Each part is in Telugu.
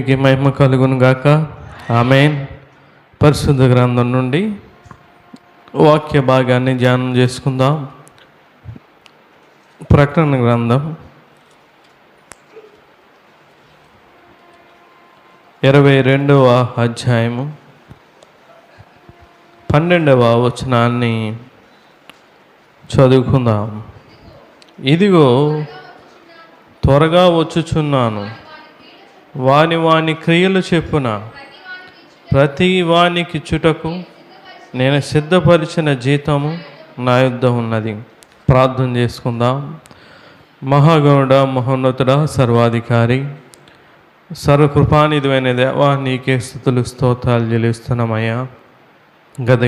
దేవునికి మహిమ కలుగును గాక. ఆమేన్. పరిశుద్ధ గ్రంథం నుండి వాక్య భాగాన్ని ధ్యానం చేసుకుందాం. ప్రకటన గ్రంథం 22వ అధ్యాయము 12వ వచనాన్ని చదువుకుందాం. ఇదిగో త్వరగా వచ్చుచున్నాను, వాని క్రియలు చెప్పున ప్రతి వానికిచ్చుటకు నేను సిద్ధపరిచిన జీతము నా యొద్ద ఉన్నది. ప్రార్థన చేసుకుందాం. మహాగణుడ, మహోన్నతుడ, సర్వాధికారి, సర్వకృపానిధివైన దేవా, నీకే స్తుతులు స్తోత్రాలు చెల్లిస్తున్నామయ్యా.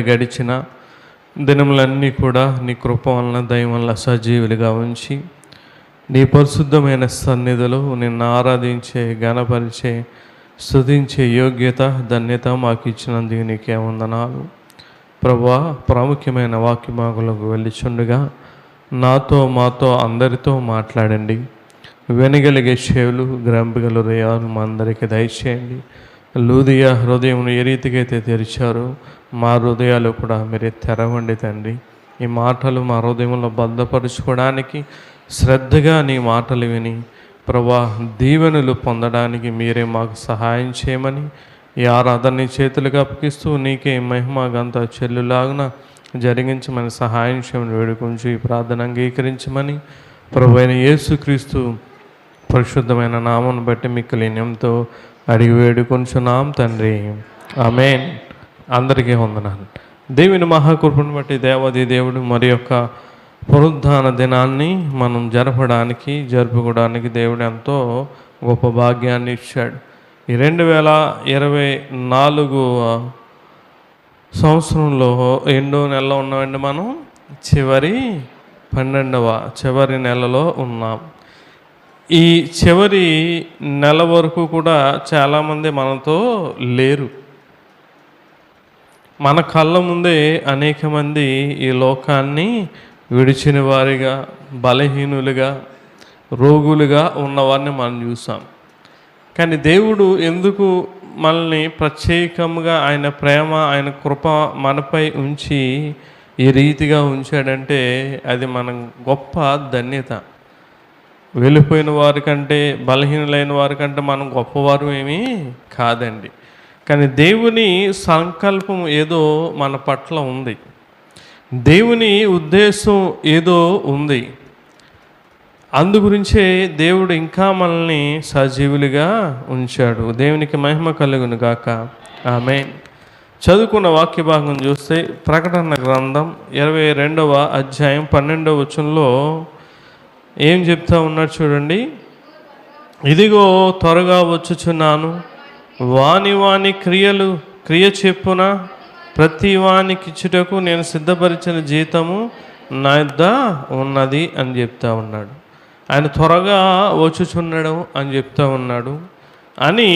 గడిచిన దినములన్నీ కూడా నీ కృప వలన, దయ వలన సజీవులుగా ఉంచి నీ పరిశుద్ధమైన సన్నిధిలో నిన్ను ఆరాధించే, గణపరిచే, స్తుతించే యోగ్యత, ధన్యత మాకు ఇచ్చినందుకు నీకే వందనాలు ప్రభువా. ప్రాముఖ్యమైన వాక్య భాగంలోకి వెళ్ళిచుండగా మాతో అందరితో మాట్లాడండి. వినగలిగే చెవులు, గ్రంథిగల హృదయాలు మా అందరికీ దయచేయండి. లూదియా హృదయం ఏ రీతికైతే తెరిచారో మా హృదయాలు కూడా మీరే తెరవండి తండ్రి. ఈ మాటలు మా హృదయంలో భద్రపరుచుకోవడానికి, శ్రద్ధగా నీ మాటలు విని ప్రభా దీవెనలు పొందడానికి మీరే మాకు సహాయం చేయమని ఈ ఆరాధనని చేతులుగా అప్పగిస్తూ నీకే మహిమ గంత చెల్లులాగున జరిగించమని సహాయం చేయమని వేడుకొంచు ఈ ప్రార్థన అంగీకరించమని ప్రభు అయిన యేసుక్రీస్తు పరిశుద్ధమైన నామను బట్టి మిక్కిలి వినయంతో అడిగి వేడుకొంచున్నాం తండ్రి. ఆమేన్. అందరికీ వందనాలు. దేవుని మహాకృపను బట్టి దేవాది దేవుడు మరి యొక్క పునరుద్ధాన దినాన్ని మనం జరుపుకోవడానికి దేవుడు ఎంతో గొప్ప భాగ్యాన్ని ఇచ్చాడు. ఈ 2024 సంవత్సరంలో ఎన్నో నెలలో ఉన్నామండి. మనం చివరి 12వ నెలలో ఉన్నాం. ఈ చివరి నెల వరకు కూడా చాలామంది మనతో లేరు. మన కళ్ళ ముందే అనేక మంది ఈ లోకాన్ని విడిచిన వారిగా, బలహీనులుగా, రోగులుగా ఉన్నవారిని మనం చూసాం. కానీ దేవుడు ఎందుకు మనల్ని ప్రత్యేకంగా ఆయన ప్రేమ, ఆయన కృప మనపై ఉంచి ఈ రీతిగా ఉంచాడంటే అది మన గొప్ప ధన్యత. వెళ్ళిపోయిన వారికంటే, బలహీనులైన వారికంటే మనం గొప్పవారు ఏమీ కాదండి. కానీ దేవుని సంకల్పం ఏదో మన పట్ల ఉంది. దేవుని ఉద్దేశం ఏదో ఉంది. అందుగురించే దేవుడు ఇంకా మనల్ని సజీవులుగా ఉంచాడు. దేవునికి మహిమ కలుగును గాక. ఆమేన్. చదువుకున్న వాక్య భాగం చూస్తే ప్రకటన గ్రంథం 22వ అధ్యాయం 12వ వచనంలో ఏం చెప్తా ఉన్నాడు చూడండి. ఇదిగో త్వరగా వచ్చుచున్నాను, వాని క్రియ చెప్పున ప్రతి వానికి ఇచ్చుటకు నేను సిద్ధపరిచిన జీతము నా యొద్ద ఉన్నది అని చెప్తా ఉన్నాడు. ఆయన త్వరగా వచ్చుచున్నాడు అని చెప్తా ఉన్నాడు. అని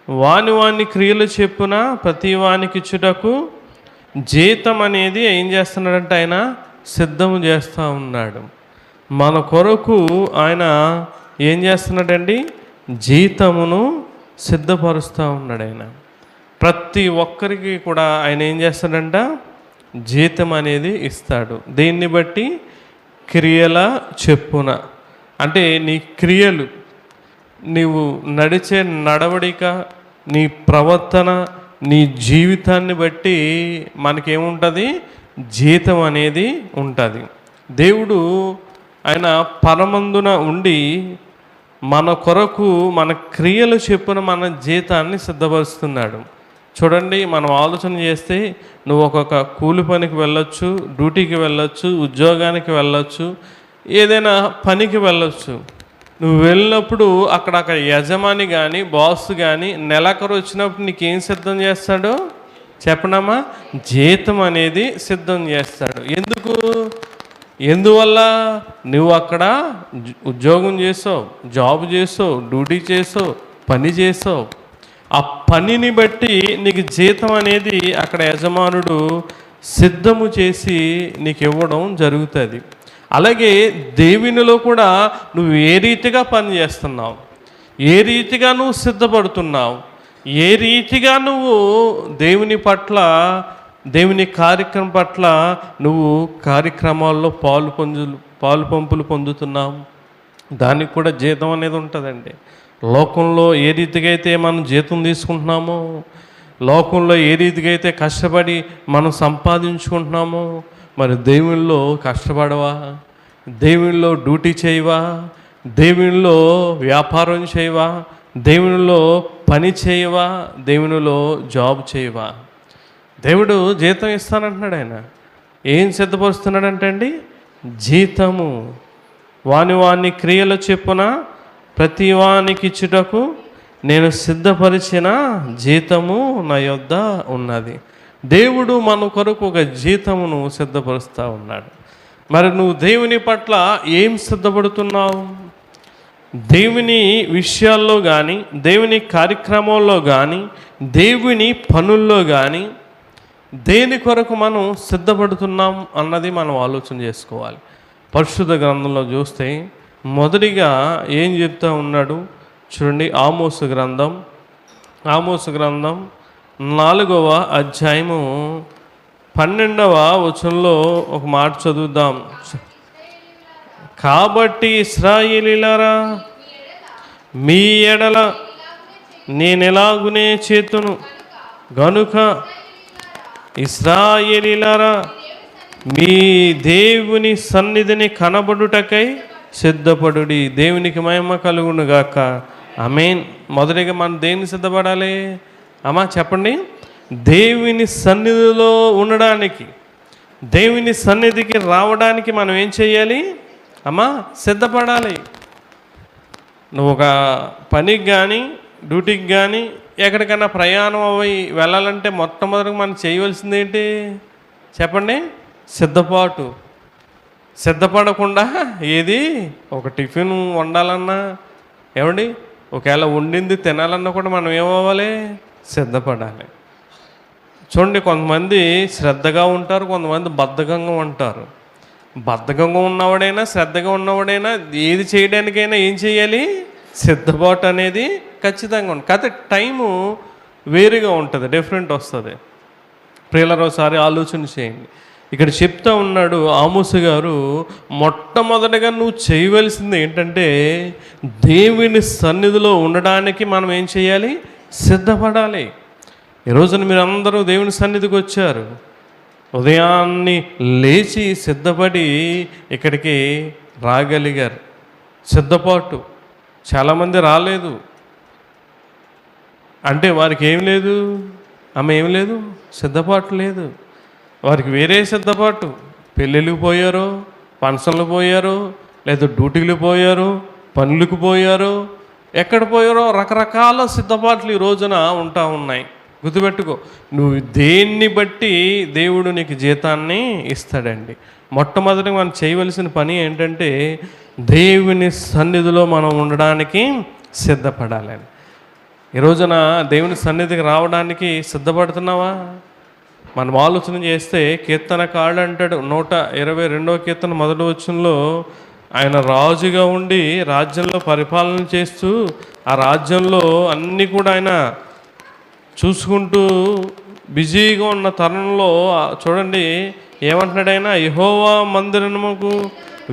వాని క్రియలు చెప్పున ప్రతి వానికి ఇచ్చుటకు జీతం అనేది ఏం చేస్తున్నాడంటే ఆయన సిద్ధము చేస్తూ ఉన్నాడు. మన కొరకు ఆయన ఏం చేస్తున్నాడండి? జీతమును సిద్ధపరుస్తూ ఉన్నాడు. ఆయన ప్రతి ఒక్కరికి కూడా ఆయన ఏం చేస్తాడంట? జీతం అనేది ఇస్తాడు. దీన్ని బట్టి క్రియల చెప్పున, అంటే నీ క్రియలు, నీవు నడిచే నడవడిక, నీ ప్రవర్తన, నీ జీవితాన్ని బట్టి మనకేముంటుంది? జీతం అనేది ఉంటుంది. దేవుడు ఆయన పరమందున ఉండి మన కొరకు మన క్రియలు చెప్పున మన జీతాన్ని సిద్ధపరుస్తున్నాడు. చూడండి, మనం ఆలోచన చేస్తే నువ్వు ఒక్కొక్క కూలి పనికి వెళ్ళొచ్చు, డ్యూటీకి వెళ్ళొచ్చు, ఉద్యోగానికి వెళ్ళొచ్చు, ఏదైనా పనికి వెళ్ళొచ్చు. నువ్వు వెళ్ళినప్పుడు అక్కడ యజమాని కానీ, బాస్ కానీ నెలకరు వచ్చినప్పుడు నీకేం సిద్ధం చేస్తాడో చెప్పనమ్మా? జీతం అనేది సిద్ధం చేస్తాడు. ఎందువల్ల? నువ్వు అక్కడ ఉద్యోగం చేసావు, జాబ్ చేసావు, డ్యూటీ చేసావు, పని చేసావు. ఆ పనిని బట్టి నీకు జీతం అనేది అక్కడ యజమానుడు సిద్ధము చేసి నీకు ఇవ్వడం జరుగుతుంది. అలాగే దేవునిలో కూడా నువ్వు ఏ రీతిగా పని చేస్తున్నావు, ఏ రీతిగా నువ్వు సిద్ధపడుతున్నావు, ఏ రీతిగా నువ్వు దేవుని పట్ల, దేవుని కార్యక్రమం పట్ల నువ్వు కార్యక్రమాల్లో పాలు పంపులు పొందుతున్నావు. దానికి కూడా జీతం అనేది ఉంటుందండి. లోకంలో ఏ రీతిగా అయితే మనం జీతం తీసుకుంటున్నామో, లోకంలో ఏ రీతిగా అయితే కష్టపడి మనం సంపాదించుకుంటున్నామో, మరి దేవునిలో కష్టపడవా? దేవునిలో డ్యూటీ చేయవా? దేవునిలో వ్యాపారం చేయవా? దేవునిలో పని చేయవా? దేవునిలో జాబ్ చేయవా? దేవుడు జీతం ఇస్తానంటున్నాడు. ఆయన ఏం సిద్ధపరుస్తున్నాడంటే అండి, జీతము. వాని క్రియల చెప్పున ప్రతి వానికి ఇచ్చుటకు నేను సిద్ధపరిచిన జీతము నా యొద్ద ఉన్నది. దేవుడు మన కొరకు ఒక జీతమును సిద్ధపరుస్తూ ఉన్నాడు. మరి నువ్వు దేవుని పట్ల ఏం సిద్ధపడుతున్నావు? దేవుని విషయాల్లో కానీ, దేవుని కార్యక్రమాల్లో కానీ, దేవుని పనుల్లో కానీ దేని కొరకు మనం సిద్ధపడుతున్నాం అన్నది మనం ఆలోచన చేసుకోవాలి. పరిశుద్ధ గ్రంథంలో చూస్తే మొదటిగా ఏం చెప్తా ఉన్నాడు చూడండి. ఆమోసు గ్రంథం 4వ అధ్యాయము 12వ వచనంలో ఒక మాట చదువుదాం. కాబట్టి ఇశ్రాయేలీయులారా, మీ ఎడల నేనెలాగునే చేతును గనుక ఇశ్రాయేలీయులారా, మీ దేవుని సన్నిధిని కనబడుటకై సిద్ధపడుడి. దేవునికి మహిమ కలుగును గాక. ఆమేన్. మొదటిగా మనం దేన్ని సిద్ధపడాలి అమ్మా చెప్పండి? దేవుని సన్నిధిలో ఉండడానికి, దేవుని సన్నిధికి రావడానికి మనం ఏం చేయాలి అమ్మా? సిద్ధపడాలి. నువ్వు ఒక పనికి కానీ, డ్యూటీకి కానీ, ఎక్కడికైనా ప్రయాణం అవి వెళ్ళాలంటే మొట్టమొదటిగా మనం చేయవలసింది ఏంటి చెప్పండి? సిద్ధపాటు. సిద్ధపడకుండా ఏది ఒక టిఫిన్ వండాలన్నా, ఏమండి ఒకవేళ వండింది తినాలన్నా కూడా మనం ఏమవ్వాలి? సిద్ధపడాలి. చూడండి, కొంతమంది శ్రద్ధగా ఉంటారు, కొంతమంది బద్ధకంగా ఉంటారు. బద్ధకంగా ఉన్నవాడైనా శ్రద్ధగా ఉన్నవాడైనా ఏది చేయడానికైనా ఏం చేయాలి? సిద్ధపాటు అనేది ఖచ్చితంగా ఉంటుంది. కాకపోతే టైము వేరుగా ఉంటుంది, డిఫరెంట్ వస్తుంది. ప్రియులారా, ఒకసారి ఆలోచన చేయండి. ఇక్కడ చెప్తా ఉన్నాడు ఆమోసు గారు, మొట్టమొదటిగా నువ్వు చేయవలసింది ఏంటంటే దేవుని సన్నిధిలో ఉండడానికి మనం ఏం చేయాలి? సిద్ధపడాలి. ఈరోజున మీరు అందరూ దేవుని సన్నిధికి వచ్చారు. ఉదయాన్ని లేచి సిద్ధపడి ఇక్కడికి రాగలిగారు. సిద్ధపాటు. చాలామంది రాలేదు. అంటే వారికి ఏం లేదు ఏం లేదు, సిద్ధపాటు లేదు. వారికి వేరే సిద్ధపాటు. పెళ్ళిళ్ళకి పోయారు, ఫంక్షన్లు పోయారు, లేదా డ్యూటీలు పోయారు, పనులకు పోయారు, ఎక్కడ పోయారో రకరకాల సిద్ధపాట్లు ఈ రోజున ఉంటా ఉన్నాయి. గుర్తుపెట్టుకో, నువ్వు దేన్ని బట్టి దేవుడు నీకు జీతాన్ని ఇస్తాడండి. మొట్టమొదటి మనం చేయవలసిన పని ఏంటంటే దేవుని సన్నిధిలో మనం ఉండడానికి సిద్ధపడాలని. ఈ రోజున దేవుని సన్నిధికి రావడానికి సిద్ధపడుతున్నావా? మనం ఆలోచన చేస్తే కీర్తనకారుడు అంటాడు 122వ కీర్తన మొదటి వచనంలో, ఆయన రాజుగా ఉండి రాజ్యంలో పరిపాలన చేస్తూ ఆ రాజ్యంలో అన్నీ కూడా ఆయన చూసుకుంటూ బిజీగా ఉన్న తరుణంలో చూడండి ఏమంటున్నాడు ఆయన? యెహోవా మందిరముకు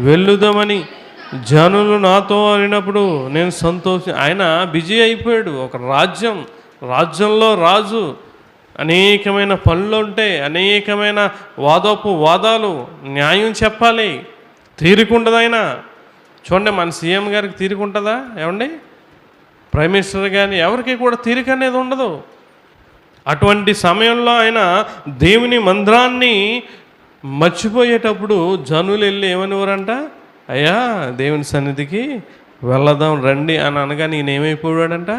వెళ్ళుదామని జనులు నాతో అనినప్పుడు నేను ఆయన బిజీ అయిపోయాడు. ఒక రాజ్యంలో రాజు, అనేకమైన పనులు ఉంటాయి, అనేకమైన వాదాలు, న్యాయం చెప్పాలి, తీరికుండదు ఆయన. చూడండి, మన సీఎం గారికి తీరికుంటుందా? ఏమండి, ప్రైమ్ మినిస్టర్ కానీ ఎవరికి కూడా తీరిక అనేది ఉండదు. అటువంటి సమయంలో ఆయన దేవుని మందిరాన్ని మర్చిపోయేటప్పుడు జనులు వెళ్ళి ఏమనివారంట? అయ్యా, దేవుని సన్నిధికి వెళదాం రండి అని అనగా నేను ఏమైపోయాడంట?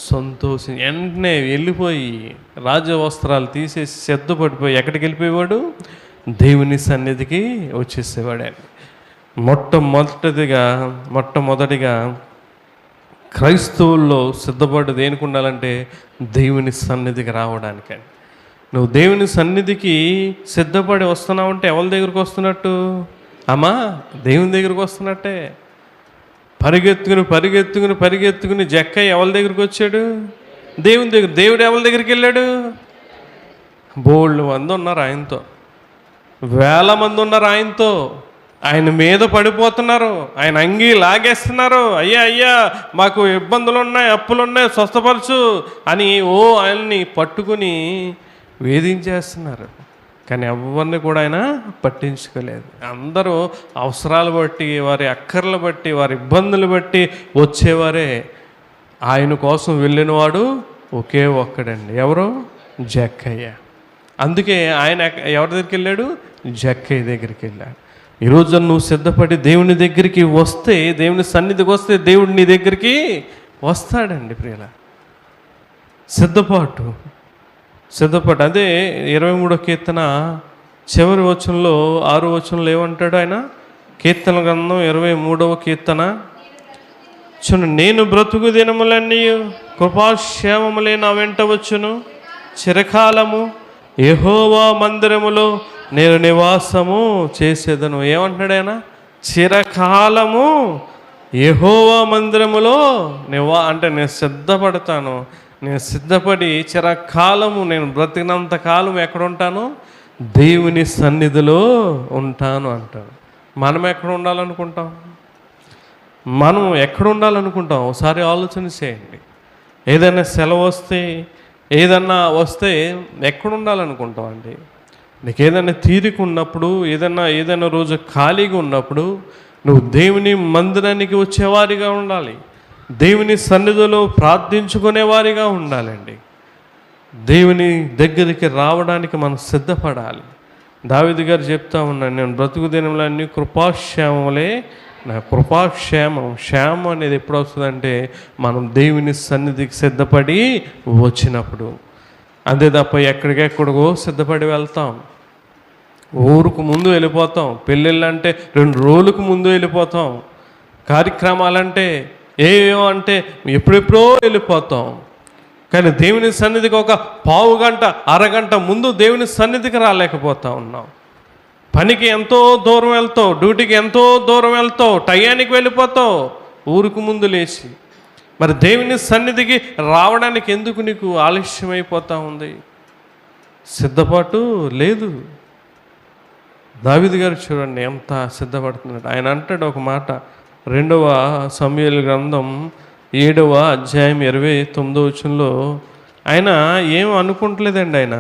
సంతోషం. వెంటనే వెళ్ళిపోయి రాజవస్త్రాలు తీసేసి సిద్ధపడిపోయి ఎక్కడికి వెళ్ళిపోయేవాడు? దేవుని సన్నిధికి వచ్చేసేవాడు. మొట్టమొదటిగా క్రైస్తవుల్లో సిద్ధపడి దేనికి ఉండాలంటే దేవుని సన్నిధికి రావడానికండి. నువ్వు దేవుని సన్నిధికి సిద్ధపడి వస్తున్నావు అంటే ఎవరి దగ్గరికి వస్తున్నట్టు అమ్మా? దేవుని దగ్గరికి వస్తున్నట్టే. పరిగెత్తుకుని జక్కయ్య ఎవరి దగ్గరికి వచ్చాడు? దేవుని దగ్గర. దేవుడు ఎవరి దగ్గరికి వెళ్ళాడు? బోల్డ్ మంది ఉన్నారు ఆయనతో, వేల మంది ఉన్నారు ఆయనతో. ఆయన మీద పడిపోతున్నారు, ఆయన అంగీ లాగేస్తున్నారు. అయ్యా మాకు ఇబ్బందులు ఉన్నాయి, అప్పులు ఉన్నాయి, స్వస్థపరచు అని ఆయన్ని పట్టుకుని వేధించేస్తున్నారు. కానీ ఎవరిని కూడా ఆయన పట్టించుకోలేదు. అందరూ అవసరాలు బట్టి, వారి అక్కర్లు బట్టి, వారి ఇబ్బందులు బట్టి వచ్చేవారే. ఆయన కోసం వెళ్ళినవాడు ఒకే ఒక్కడండి. ఎవరు? జక్కయ్య. అందుకే ఆయన ఎవరి దగ్గరికి వెళ్ళాడు? జక్కయ్య దగ్గరికి వెళ్ళాడు. ఈరోజు నువ్వు సిద్ధపడి దేవుని దగ్గరికి వస్తే, దేవుని సన్నిధికి వస్తే దేవుడు నీ దగ్గరికి వస్తాడండి ప్రియుల. సిద్ధపాటు. అదే 23వ కీర్తన చివరి వచనంలో 6వ వచనంలో ఏమంటాడు ఆయన? కీర్తన గ్రంథం 23వ కీర్తన చూడండి. నేను బ్రతుకు దినములన్నీ కృపాక్షేమములే నా వెంట వచ్చును, చిరకాలము యెహోవా మందిరములో నేను నివాసము చేసేదను. ఏమంటున్నాడు ఆయన? చిరకాలము యెహోవా మందిరములో అంటే నేను సిద్ధపడతాను. నేను సిద్ధపడి చిరకాలము, నేను బ్రతికినంత కాలం ఎక్కడ ఉంటాను? దేవుని సన్నిధిలో ఉంటాను అంటాడు. మనం ఎక్కడ ఉండాలనుకుంటాం? ఒకసారి ఆలోచన చేయండి. ఏదైనా సెలవు వస్తే, ఏదన్నా వస్తే ఎక్కడ ఉండాలనుకుంటాం అండి? నీకు ఏదైనా తీరిక ఉన్నప్పుడు, ఏదైనా రోజు ఖాళీగా ఉన్నప్పుడు నువ్వు దేవుని మందిరానికి వచ్చేవారిగా ఉండాలి. దేవుని సన్నిధిలో ప్రార్థించుకునేవారిగా ఉండాలండి. దేవుని దగ్గరికి రావడానికి మనం సిద్ధపడాలి. దావీదు గారు చెప్తా ఉన్నాను, నేను బ్రతుకు దినములన్నీ కృపాక్షేమములే నా కృపాక్షేమం. క్షేమం అనేది ఎప్పుడు వస్తుందంటే మనం దేవుని సన్నిధికి సిద్ధపడి వచ్చినప్పుడు. అంతే తప్ప ఎక్కడికెక్కడికో సిద్ధపడి వెళ్తాం, ఊరుకు ముందు వెళ్ళిపోతాం. పెళ్ళిళ్ళంటే 2 రోజులకు ముందు వెళ్ళిపోతాం. కార్యక్రమాలంటే ఏవో అంటే ఎప్పుడెప్పుడో వెళ్ళిపోతాం. కానీ దేవుని సన్నిధికి ఒక పావు గంట, అరగంట ముందు దేవుని సన్నిధికి రాలేకపోతా ఉన్నాం. పనికి ఎంతో దూరం వెళ్తావు, డ్యూటీకి ఎంతో దూరం వెళ్తావు, టయానికి వెళ్ళిపోతావు ఊరుకు ముందు లేచి. మరి దేవుని సన్నిధికి రావడానికి ఎందుకు నీకు ఆలస్యం అయిపోతూ ఉంది? సిద్ధపాటు లేదు. దావీదు గారు చూడండి ఎంత సిద్ధపడుతున్నాడు. ఆయన అంటాడు ఒక మాట, 2వ సమూయేలు గ్రంథం 7వ అధ్యాయం 29వ వచనంలో ఆయన ఏం అనుకుంటలేదండి. ఆయన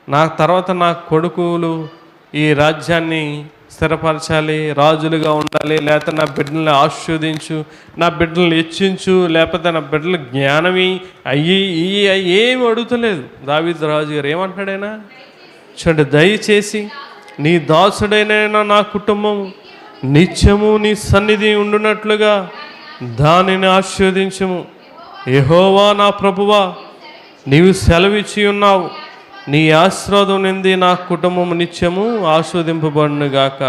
నా తర్వాత నా కొడుకులు ఈ రాజ్యాన్ని స్థిరపరచాలి, రాజులుగా ఉండాలి, లేకపోతే నా బిడ్డల్ని ఆశీర్వదించు, నా బిడ్డల్ని హెచ్చించు, లేకపోతే నా బిడ్డలు జ్ఞానమి ఏమి అడుగుతలేదు దావీదు రాజు గారు. ఏమంటాడైనా చూడండి, దయచేసి నీ దాసుడైన నా కుటుంబం నిత్యము నీ సన్నిధి ఉండునట్లుగా దానిని ఆశీర్వదించుము. యెహోవా నా ప్రభువా, నీవు సెలవిచ్చి ఉన్నావు, నీ ఆశీర్వాదం నింది నా కుటుంబం నిత్యము ఆస్వాదింపబడునుగాక.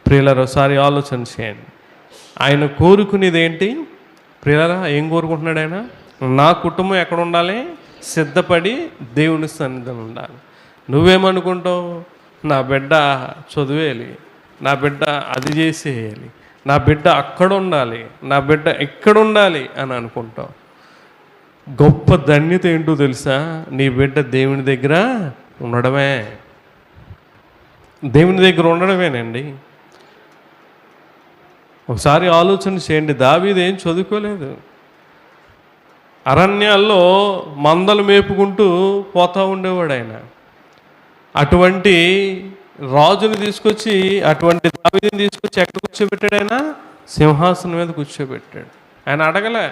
ప్రియులారా, ఒకసారి ఆలోచన చేయండి. ఆయన కోరుకునేది ఏంటి? ప్రియులారా, ఏం కోరుకుంటున్నాడు ఆయన? నా కుటుంబం ఎక్కడ ఉండాలి? సిద్ధపడి దేవుని సన్నిధిలో ఉండాలి. నువ్వేమనుకుంటావు? నా బిడ్డ చదివేయాలి, నా బిడ్డ అది చేసేయాలి, నా బిడ్డ అక్కడ ఉండాలి, నా బిడ్డ ఇక్కడ ఉండాలి అని అనుకుంటావు. గొప్ప ధన్యత ఏంటో తెలుసా? నీ బిడ్డ దేవుని దగ్గర ఉండడమే. దేవుని దగ్గర ఉండడమేనండి. ఒకసారి ఆలోచన చేయండి. దావీదు ఏం చదువుకోలేదు, అరణ్యాల్లో మందలు మేపుకుంటూ పోతూ ఉండేవాడు ఆయన. అటువంటి రాజుని తీసుకొచ్చి, అటువంటి దావీదుని తీసుకొచ్చి ఎక్కడ కూర్చోబెట్టాడు? ఆయన సింహాసనం మీద కూర్చోబెట్టాడు. ఆయన అడగలే,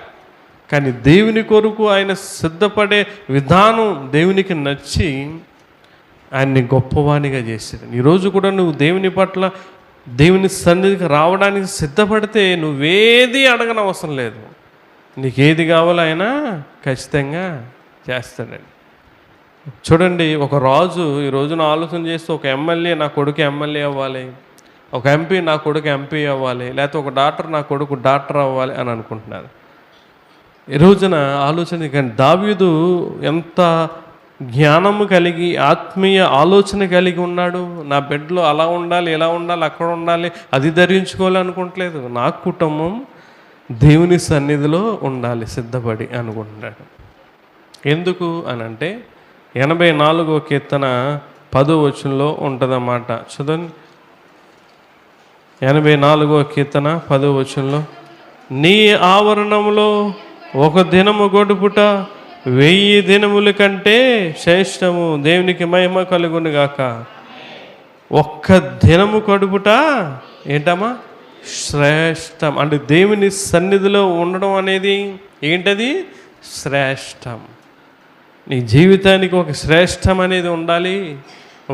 కానీ దేవుని కొరకు ఆయన సిద్ధపడే విధానం దేవునికి నచ్చి ఆయన్ని గొప్పవానిగా చేశాడు. ఈరోజు కూడా నువ్వు దేవుని పట్ల, దేవుని సన్నిధికి రావడానికి సిద్ధపడితే నువ్వేది అడగనవసరం లేదు. నీకేది కావాలో ఆయన ఖచ్చితంగా చేస్తాడండి. చూడండి, ఒక రాజు ఈ రోజున ఆలోచన చేస్తే, ఒక ఎమ్మెల్యే నా కొడుకు ఎమ్మెల్యే అవ్వాలి, ఒక ఎంపీ నా కొడుకు ఎంపీ అవ్వాలి, లేకపోతే ఒక డాక్టర్ నా కొడుకు డాక్టర్ అవ్వాలి అని అనుకుంటున్నారు ఈ రోజున ఆలోచన. కానీ దావీదు ఎంత జ్ఞానము కలిగి, ఆత్మీయ ఆలోచన కలిగి ఉన్నాడు. నా బిడ్డలో అలా ఉండాలి, ఇలా ఉండాలి, అక్కడ ఉండాలి, అది ధరించుకోవాలి అనుకోవట్లేదు. నా కుటుంబం దేవుని సన్నిధిలో ఉండాలి సిద్ధపడి అనుకుంటున్నాడు. ఎందుకు అనంటే 84వ కీర్తన 10వ వచనంలో ఉంటుందన్నమాట. చదవండి. 84వ కీర్తన 10వ వచనంలో, నీ ఆవరణంలో ఒక దినము గడుపుట 1000 దినముల కంటే శ్రేష్టము. దేవునికి మహిమ కలుగును గాక. ఒక్క దినము గడుపుట ఏంటమ్మా? శ్రేష్టం. అంటే దేవుని సన్నిధిలో ఉండడం అనేది ఏంటది? శ్రేష్టం. నీ జీవితానికి ఒక శ్రేష్టం అనేది ఉండాలి,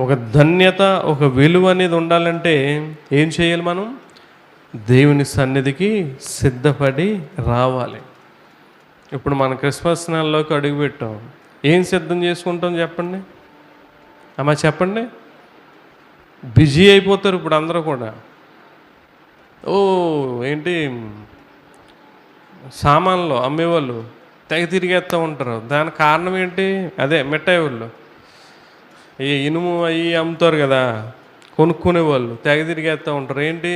ఒక ధన్యత, ఒక విలువ అనేది ఉండాలంటే ఏం చేయాలి? మనం దేవుని సన్నిధికి సిద్ధపడి రావాలి. ఇప్పుడు మన క్రిస్మస్ నెలలోకి అడుగుపెట్టాం. ఏం సిద్ధం చేసుకుంటాం చెప్పండి అమ్మా, చెప్పండి. బిజీ అయిపోతారు ఇప్పుడు అందరూ కూడా. ఏంటి సామాన్లు అమ్మేవాళ్ళు తెగ తిరిగేస్తూ ఉంటారు. దానికి కారణం ఏంటి? అదే మిఠాయి వాళ్ళు, ఈ ఇనుము అవి అమ్ముతారు కదా, కొనుక్కునే వాళ్ళు తెగ తిరిగేస్తూ ఉంటారు. ఏంటి?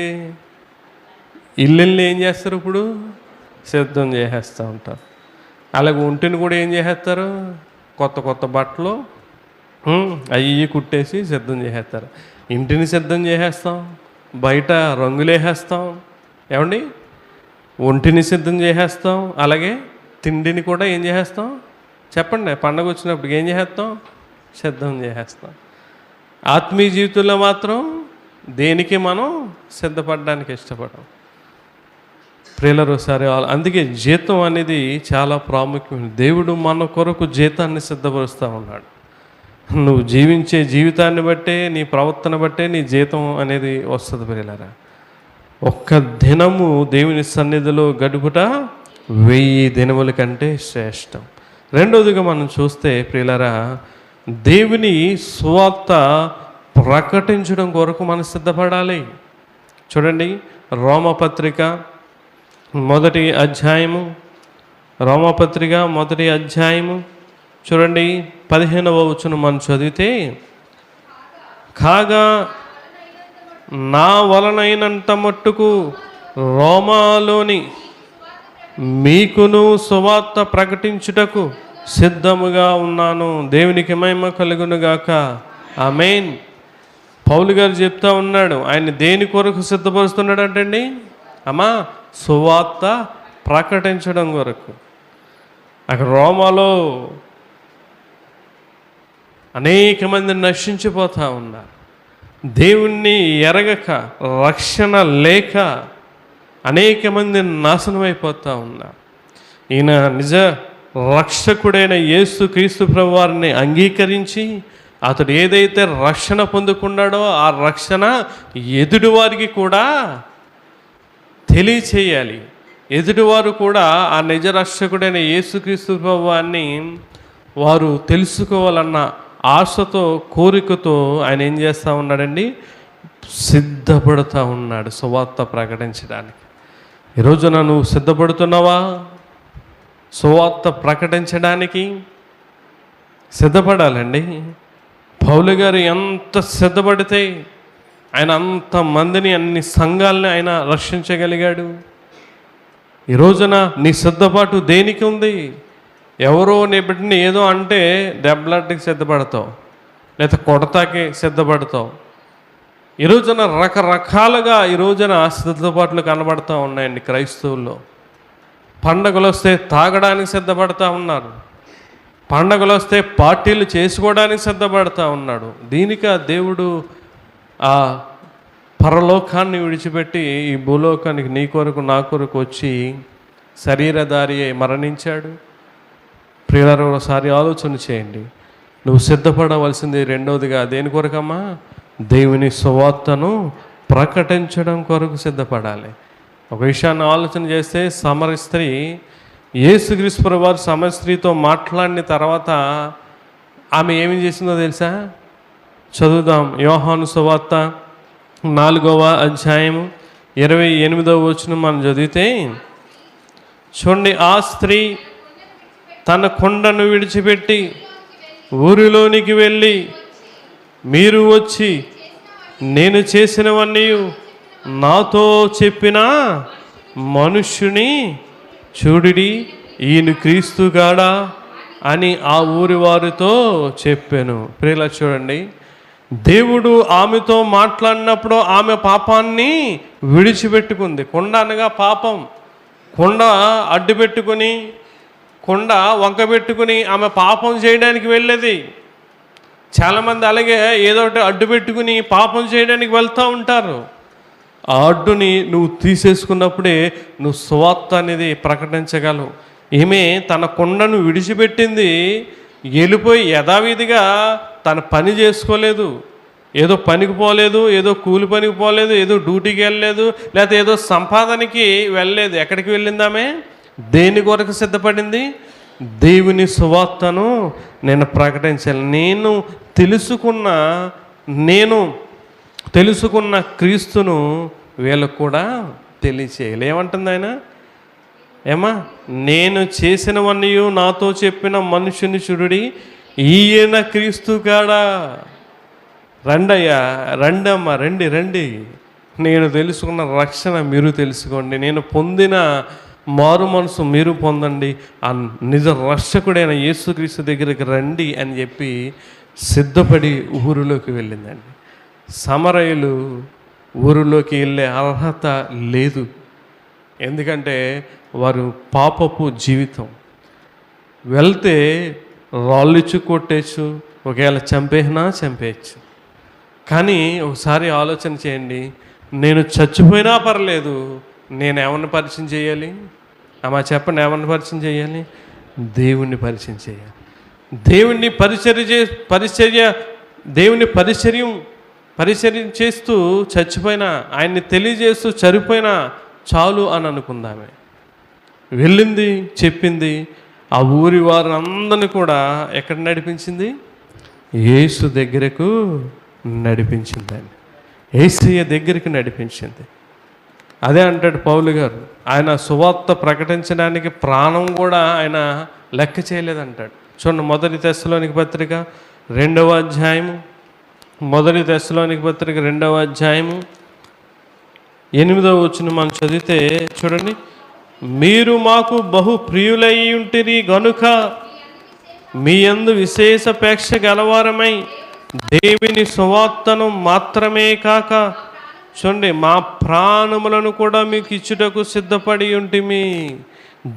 ఇల్లు ఏం చేస్తారు? ఇప్పుడు సిద్ధం చేసేస్తూ ఉంటారు. అలాగే ఒంటిని కూడా ఏం చేసేస్తారు? కొత్త కొత్త బట్టలు అవి కుట్టేసి సిద్ధం చేసేస్తారు. ఇంటిని సిద్ధం చేసేస్తాం, బయట రంగులు వేసేస్తాం, ఏమండి ఒంటిని సిద్ధం చేసేస్తాం. అలాగే తిండిని కూడా ఏం చేసేస్తాం చెప్పండి? పండగ వచ్చినప్పుడు ఏం చేసేస్తాం? సిద్ధం చేసేస్తాం. ఆత్మీయ జీవితంలో మాత్రం దేనికి మనం సిద్ధపడడానికి ఇష్టపడం. ప్రియులారా, ఒకసారి అందుకే జీతం అనేది చాలా ప్రాముఖ్యమైనది. దేవుడు మన కొరకు జీతాన్ని సిద్ధపరుస్తూ ఉన్నాడు. నువ్వు జీవించే జీవితాన్ని బట్టే, నీ ప్రవర్తన బట్టే నీ జీతం అనేది వస్తుంది. ప్రియులారా, ఒక్క దినము దేవుని సన్నిధిలో గడుపుట 1000 దినముల కంటే శ్రేష్టం. రెండవదిగా మనం చూస్తే ప్రియులారా, దేవుని సువార్త ప్రకటించడం కొరకు మనం సిద్ధపడాలి. చూడండి, రోమపత్రిక 1వ అధ్యాయము, రోమపత్రిక 1వ అధ్యాయము చూడండి 15వ వచనం మనం చదివితే, కాగా నా వలనైనంత మట్టుకు రోమాలోని మీకును సువార్త ప్రకటించుటకు సిద్ధముగా ఉన్నాను. దేవునికి మహిమ కలుగును గాక. ఆమేన్. పౌలు గారు చెప్తా ఉన్నాడు, ఆయన దేని కొరకు సిద్ధపరుస్తున్నాడు అంటండి అమ్మా? సువార్త ప్రకటించడం కొరకు. అక్కడ రోమాలో అనేక మంది నశించిపోతూ ఉన్నారు. దేవుణ్ణి ఎరగక, రక్షణ లేక అనేక మంది నాశనం అయిపోతూ ఉన్నారు. ఈయన నిజ రక్షకుడైన యేసుక్రీస్తు ప్రభువారిని అంగీకరించి అతడు ఏదైతే రక్షణ పొందుకున్నాడో ఆ రక్షణ ఎదుటివారికి కూడా తెలియచేయాలి. ఎదుటివారు కూడా ఆ నిజ రక్షకుడైన యేసుక్రీస్తు ప్రభువారిని వారు తెలుసుకోవాలన్న ఆశతో, కోరికతో ఆయన ఏం చేస్తూ ఉన్నాడండి? సిద్ధపడుతూ ఉన్నాడు సువార్త ప్రకటించడానికి. ఈరోజున నువ్వు సిద్ధపడుతున్నావా? సువార్త ప్రకటించడానికి సిద్ధపడాలండి. పౌలు గారు ఎంత సిద్ధపడితే ఆయన అంతమందిని, అన్ని సంఘాలని ఆయన రక్షించగలిగాడు. ఈ రోజున నీ సిద్ధపాటు దేనికి ఉంది? ఎవరో నీ బిడ్డని ఏదో అంటే దెబ్బలాటకి సిద్ధపడతావు, లేదా కొడతాకి సిద్ధపడతావు. ఈ రోజున రకరకాలుగా ఈ రోజున సిద్ధపాట్లు కనబడుతూ ఉన్నాయండి క్రైస్తవుల్లో. పండగలు వస్తే తాగడానికి సిద్ధపడతా ఉన్నారు, పండగలు వస్తే పార్టీలు చేసుకోవడానికి సిద్ధపడతా ఉన్నాడు. దీనిక దేవుడు ఆ పరలోకాన్ని విడిచిపెట్టి ఈ భూలోకానికి నీ కొరకు నా కొరకు వచ్చి శరీరధారి అయి మరణించాడు. ప్రియులారా, ఒకసారి ఆలోచన చేయండి. నువ్వు సిద్ధపడవలసింది రెండవదిగా దేని కొరకమ్మా? దేవుని సువార్తను ప్రకటించడం కొరకు సిద్ధపడాలి. ఒక విషయాన్ని ఆలోచన చేస్తే, సమర స్త్రీ యేసుక్రీస్తు ప్రభువారు సమర స్త్రీతో మాట్లాడిన తర్వాత ఆమె ఏమి చేసిందో తెలుసా? చదువుదాం. యోహాను సువార్త 4వ అధ్యాయము 28వ వచనం మనం చదివితే చూడండి, ఆ స్త్రీ తన కొండను విడిచిపెట్టి ఊరిలోనికి వెళ్ళి, మీరు వచ్చి నేను చేసినవన్నీ నాతో చెప్పినా మనుష్యుని చూడిడి, ఈయన క్రీస్తుగాడా అని ఆ ఊరి వారితో చెప్పాను. ప్రియుల చూడండి, దేవుడు ఆమెతో మాట్లాడినప్పుడు ఆమె పాపాన్ని విడిచిపెట్టుకుంది. కొండ అనగా పాపం. కొండ అడ్డు పెట్టుకుని, కొండ వంక పెట్టుకుని ఆమె పాపం చేయడానికి వెళ్ళేది. చాలామంది అలాగే ఏదో ఒకటి అడ్డు పెట్టుకుని పాపం చేయడానికి వెళ్తూ ఉంటారు. ఆ అడ్డుని నువ్వు తీసేసుకున్నప్పుడే నువ్వు సువార్త అనేది ప్రకటించగలవు. ఈమె తన కొండను విడిచిపెట్టింది, వెళ్ళిపోయి యథావిధిగా తన పని చేసుకోలేదు. ఏదో పనికి పోలేదు, ఏదో కూలి పనికి పోలేదు, ఏదో డ్యూటీకి వెళ్ళలేదు, లేకపోతే ఏదో సంపాదనకి వెళ్ళలేదు. ఎక్కడికి వెళ్ళిందామే? దేని కొరకు సిద్ధపడింది? దేవుని సువార్తను నేను ప్రకటించాలి. నేను తెలుసుకున్న క్రీస్తును వీళ్ళకు కూడా తెలియచేయాలి. ఏమంటుంది ఆయన? ఏమా, నేను చేసినవన్నీ నాతో చెప్పిన మనుషుని చూడుడి, ఈయన క్రీస్తు కాడా. రండయ్యా, రండమ్మా, రండి రండి. నేను తెలుసుకున్న రక్షణ మీరు తెలుసుకోండి, నేను పొందిన మారు మనసు మీరు పొందండి, ఆ నిజ రక్షకుడైన యేసుక్రీస్తు దగ్గరికి రండి అని చెప్పి సిద్ధపడి ఊరిలోకి వెళ్ళిందండి. సమరయులు ఊరిలోకి వెళ్ళే అర్హత లేదు. ఎందుకంటే వారు పాపపు జీవితం. వెళ్తే రాళ్ళిచ్చు కొట్టేచ్చు, ఒకవేళ చంపేయచ్చు. కానీ ఒకసారి ఆలోచన చేయండి, నేను చచ్చిపోయినా పర్లేదు, నేను ఎవరిని పరిచయం చేయాలి? అమ్మా చెప్పండి, ఎవరిని పరిచయం చేయాలి? దేవుణ్ణి పరిచయం చేయాలి. దేవుణ్ణి పరిచర్యం చేస్తూ చచ్చిపోయినా, ఆయన్ని తెలియజేస్తూ చనిపోయినా చాలు అని అనుకుందామే. వెళ్ళింది, చెప్పింది. ఆ ఊరి వారందరినీ కూడా ఎక్కడ నడిపించింది? యేసు దగ్గరకు నడిపించిందండి. యేసయ్య దగ్గరికి నడిపించింది. అదే అంటాడు పౌలు గారు, ఆయన సువార్త ప్రకటించడానికి ప్రాణం కూడా ఆయన లెక్క చేయలేదంటాడు. చూడండి, మొదటి తెస్సలోనికి పత్రిక 2వ అధ్యాయము, మొదటి తెస్సలోనికి పత్రిక 2వ అధ్యాయము 8వ వచనం మనం చదివితే చూడండి, మీరు మాకు బహు ప్రియులై ఉంటిరి గనుక మీ యందు విశేషపేక్ష గలవారమై దేవుని సువార్తను మాత్రమే కాక, చూడండి, మా ప్రాణములను కూడా మీకు ఇచ్చుటకు సిద్ధపడి ఉంటిమి.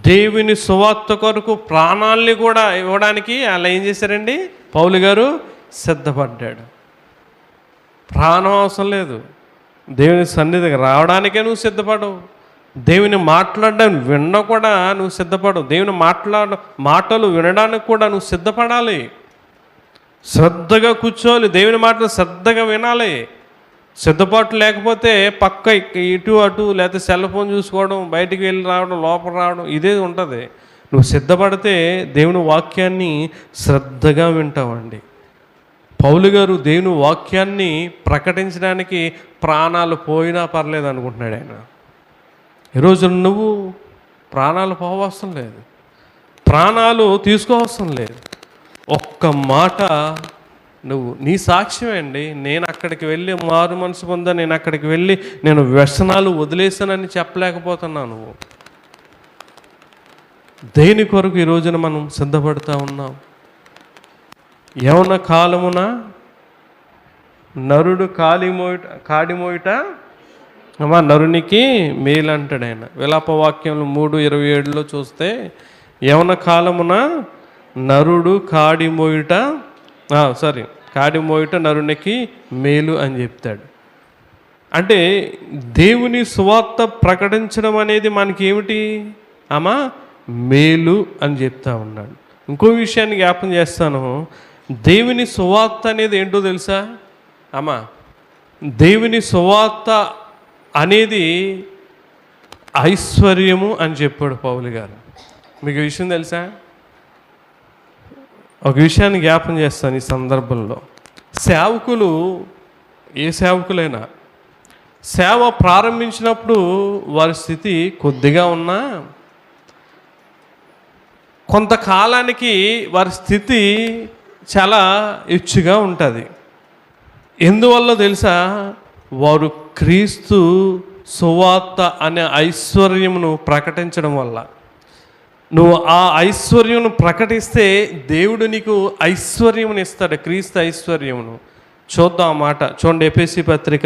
దేవుని సువార్త కొరకు ప్రాణాల్ని కూడా ఇవ్వడానికి అలా ఏం చేశారండి? పౌలు గారు సిద్ధపడ్డాడు. ప్రాణం అవసరం లేదు, దేవుని సన్నిధికి రావడానికే నువ్వు సిద్ధపడవు. దేవుని మాట్లాడడానికి విన్న కూడా నువ్వు సిద్ధపడవు. దేవుని మాటలు వినడానికి కూడా నువ్వు సిద్ధపడాలి. శ్రద్ధగా కూర్చోవాలి, దేవుని మాటలు శ్రద్ధగా వినాలి. సిద్ధపాటు లేకపోతే పక్క ఇటు అటు, లేకపోతే సెల్ ఫోన్ చూసుకోవడం, బయటికి వెళ్ళి రావడం, లోపల రావడం, ఇదే ఉంటుంది. నువ్వు సిద్ధపడితే దేవుని వాక్యాన్ని శ్రద్ధగా వింటావండి. పౌలు గారు దేవుని వాక్యాన్ని ప్రకటించడానికి ప్రాణాలు పోయినా పర్లేదు అనుకుంటున్నాడు ఆయన. ఈరోజు నువ్వు ప్రాణాలు పోవవసరం లేదు, ప్రాణాలు తీసుకోవసరం లేదు. ఒక్క మాట నువ్వు నీ సాక్ష్యమే అండి. నేను అక్కడికి వెళ్ళి మారు మనసు పొందా, నేను అక్కడికి వెళ్ళి నేను వ్యసనాలు వదిలేసానని చెప్పలేకపోతున్నావు. నువ్వు దేని కొరకు ఈ రోజున మనం సిద్ధపడుతూ ఉన్నాం? యవ్వన కాలమున నరుడు కాడిమోయుట అమ్మా నరునికి మేలు అంటాడు ఆయన. విలాప వాక్యంలో 3:27 చూస్తే, యవ్వన కాలమున నరుడు కాడిమోయుట నరునికి మేలు అని చెప్తాడు. అంటే దేవుని సువార్త ప్రకటించడం అనేది మనకి ఏమిటి అమ్మా? మేలు అని చెప్తా ఉన్నాడు. ఇంకో విషయాన్ని జ్ఞాపం చేస్తాను. దేవుని సువార్త అనేది ఏంటో తెలుసా అమ్మా? దేవుని సువార్త అనేది ఐశ్వర్యము అని చెప్పాడు పౌలు గారు. మీకు విషయం తెలుసా? ఒక విషయాన్ని జ్ఞాపం చేస్తాను ఈ సందర్భంలో. సేవకులు, ఏ సేవకులైనా సేవ ప్రారంభించినప్పుడు వారి స్థితి కొద్దిగా ఉన్నా కొంతకాలానికి వారి స్థితి చాలా హెచ్చుగా ఉంటుంది. ఎందువల్ల తెలుసా? వారు క్రీస్తు సువార్త అనే ఐశ్వర్యమును ప్రకటించడం వల్ల. నువ్వు ఆ ఐశ్వర్యమును ప్రకటిస్తే దేవుడు నీకు ఐశ్వర్యమును ఇస్తాడు, క్రీస్తు ఐశ్వర్యమును. చూద్దాం ఆ మాట. చూడండి, ఎఫెసీ పత్రిక